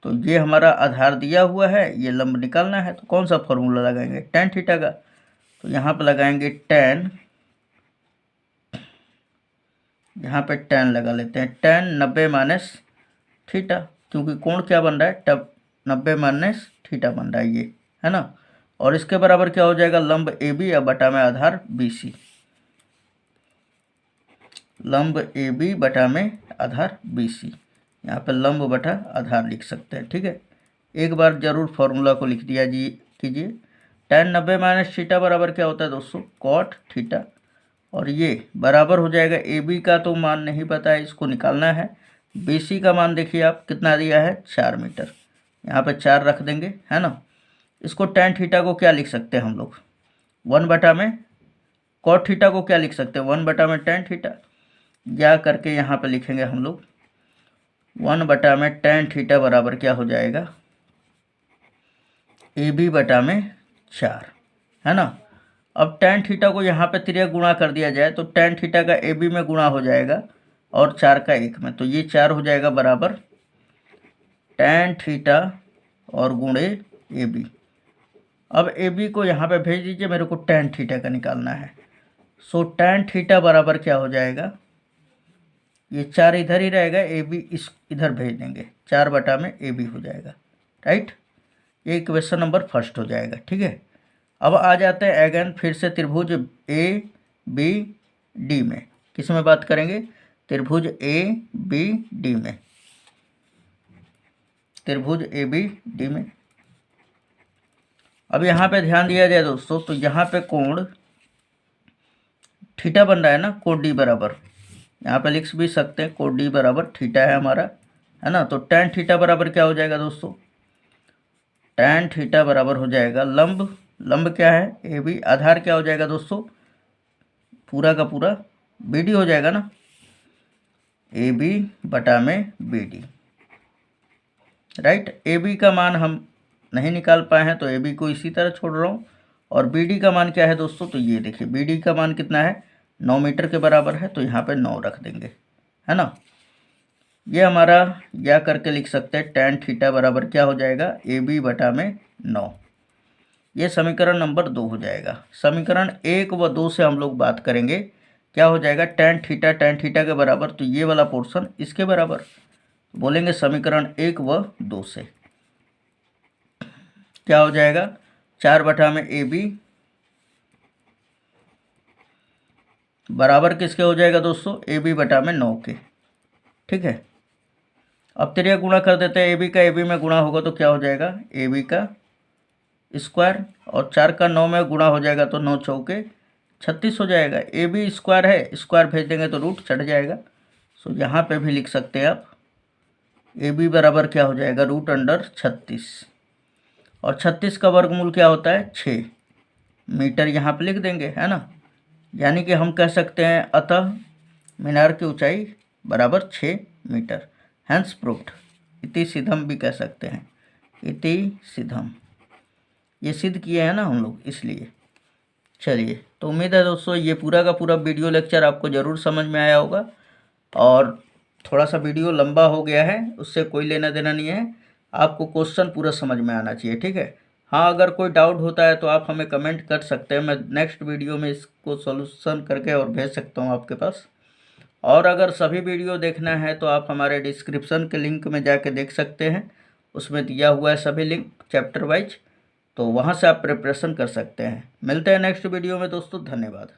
तो ये हमारा आधार दिया हुआ है, ये लंब निकालना है, तो कौन सा फॉर्मूला लगाएंगे, tan थीटा का। तो यहाँ पे लगाएंगे tan, यहाँ पे tan लगा लेते हैं, tan 90 माइनस थीटा, क्योंकि कोण क्या बन रहा है, तब 90 माइनस थीटा बन रहा है ये, है ना। और इसके बराबर क्या हो जाएगा, लंब AB या बटा में आधार BC, लंब AB बटा में आधार BC, यहाँ पे लंब बटा आधार लिख सकते हैं। ठीक है, एक बार जरूर फॉर्मूला को लिख दिया जी कीजिए। tan 90 माइनस थीटा बराबर क्या होता है दोस्तों, cot थीटा, और ये बराबर हो जाएगा AB का तो मान नहीं पता है, इसको निकालना है। BC का मान देखिए आप कितना दिया है, 4 मीटर, यहाँ पे 4 रख देंगे, है ना। इसको tan थीटा को क्या लिख सकते हैं हम लोग, 1 बटा में cot थीटा को क्या लिख सकते हैं, 1 बटा में tan थीटा, या करके यहाँ पे लिखेंगे हम लोग 1 बटा में tan थीटा बराबर क्या हो जाएगा, AB बटा में 4, है ना। अब tan थीटा को यहाँ पे तिर्यक गुणा कर दिया जाए तो tan थीटा का AB में गुणा हो जाएगा और 4 का 1 में, तो ये 4 हो जाएगा बराबर tan थीटा और गुणे AB। अब AB को यहाँ पे भेज दीजिए, मेरे को tan थीटा का निकालना है। सो tan थीटा बराबर क्या हो जाएगा, ये 4 इधर ही रहेगा, AB इस इधर भेज देंगे, 4 बटा में AB हो जाएगा, राइट। ये क्वेश्चन नंबर फर्स्ट हो जाएगा। ठीक है, अब आ जाते हैं अगेन फिर से त्रिभुज ABD में। किस में बात करेंगे, त्रिभुज ABD में, त्रिभुज ABD में। अब यहाँ पे ध्यान दिया जाए दोस्तों, तो यहाँ पे कोण थीटा बन रहा है ना, कोण D बराबर, यहाँ पे लिख भी सकते हैं कोण D बराबर थीटा है हमारा, है ना। तो tan थीटा बराबर क्या हो जाएगा दोस्तों, tan थीटा बराबर हो जाएगा लंब क्या है AB, आधार क्या हो जाएगा दोस्तों, पूरा का पूरा BD हो जाएगा ना, AB बटा में BD, राइट। AB का मान हम नहीं निकाल पाए हैं तो AB को इसी तरह छोड़ रहा हूँ। और BD का मान क्या है दोस्तों, तो ये देखिए BD का मान कितना है, 9 मीटर के बराबर है, तो यहाँ पे 9 रख देंगे, है ना। ये हमारा या करके लिख सकते हैं tan थीटा बराबर क्या हो जाएगा, AB बटा में 9। ये समीकरण नंबर 2 हो जाएगा। समीकरण 1 व 2 से हम लोग बात करेंगे, क्या हो जाएगा, tan थीटा के बराबर, तो ये वाला पोर्शन इसके बराबर, बोलेंगे समीकरण 1 व 2 से क्या हो जाएगा, 4 बटा में AB बराबर किसके हो जाएगा दोस्तों, AB बटा में 9 के। ठीक है, अब तिर्यक गुणा कर देते हैं, AB का AB में गुणा होगा तो क्या हो जाएगा, AB का स्क्वायर, और 4 का 9 में गुणा हो जाएगा तो 9 चौके 36 हो जाएगा। AB स्क्वायर है, स्क्वायर भेज देंगे तो रूट चढ़ जाएगा। सो यहाँ पे भी लिख सकते हैं आप, AB बराबर क्या हो जाएगा, √36, और 36 का वर्गमूल क्या होता है, 6 मीटर, यहाँ पे लिख देंगे, है ना। यानी कि हम कह सकते हैं अतः मीनार की ऊंचाई बराबर 6 मीटर, हैंस प्रूफ्ड, इति सिद्धम भी कह सकते हैं, इति सिद्धम, ये सिद्ध किए हैं ना हम लोग, इसलिए। चलिए, तो उम्मीद है दोस्तों ये पूरा का पूरा वीडियो लेक्चर आपको ज़रूर समझ में आया होगा, और थोड़ा सा वीडियो लंबा हो गया है, उससे कोई लेना देना नहीं है। आपको क्वेश्चन पूरा समझ में आना चाहिए, ठीक है। हाँ, अगर कोई डाउट होता है तो आप हमें कमेंट कर सकते हैं, मैं नेक्स्ट वीडियो में इसको सॉल्यूशन करके और भेज सकता हूँ आपके पास। और अगर सभी वीडियो देखना है तो आप हमारे डिस्क्रिप्शन के लिंक में जाके देख सकते हैं, उसमें दिया हुआ है सभी लिंक चैप्टर वाइज, तो वहाँ से आप प्रिपरेशन कर सकते हैं। मिलते हैं नेक्स्ट वीडियो में दोस्तों, धन्यवाद।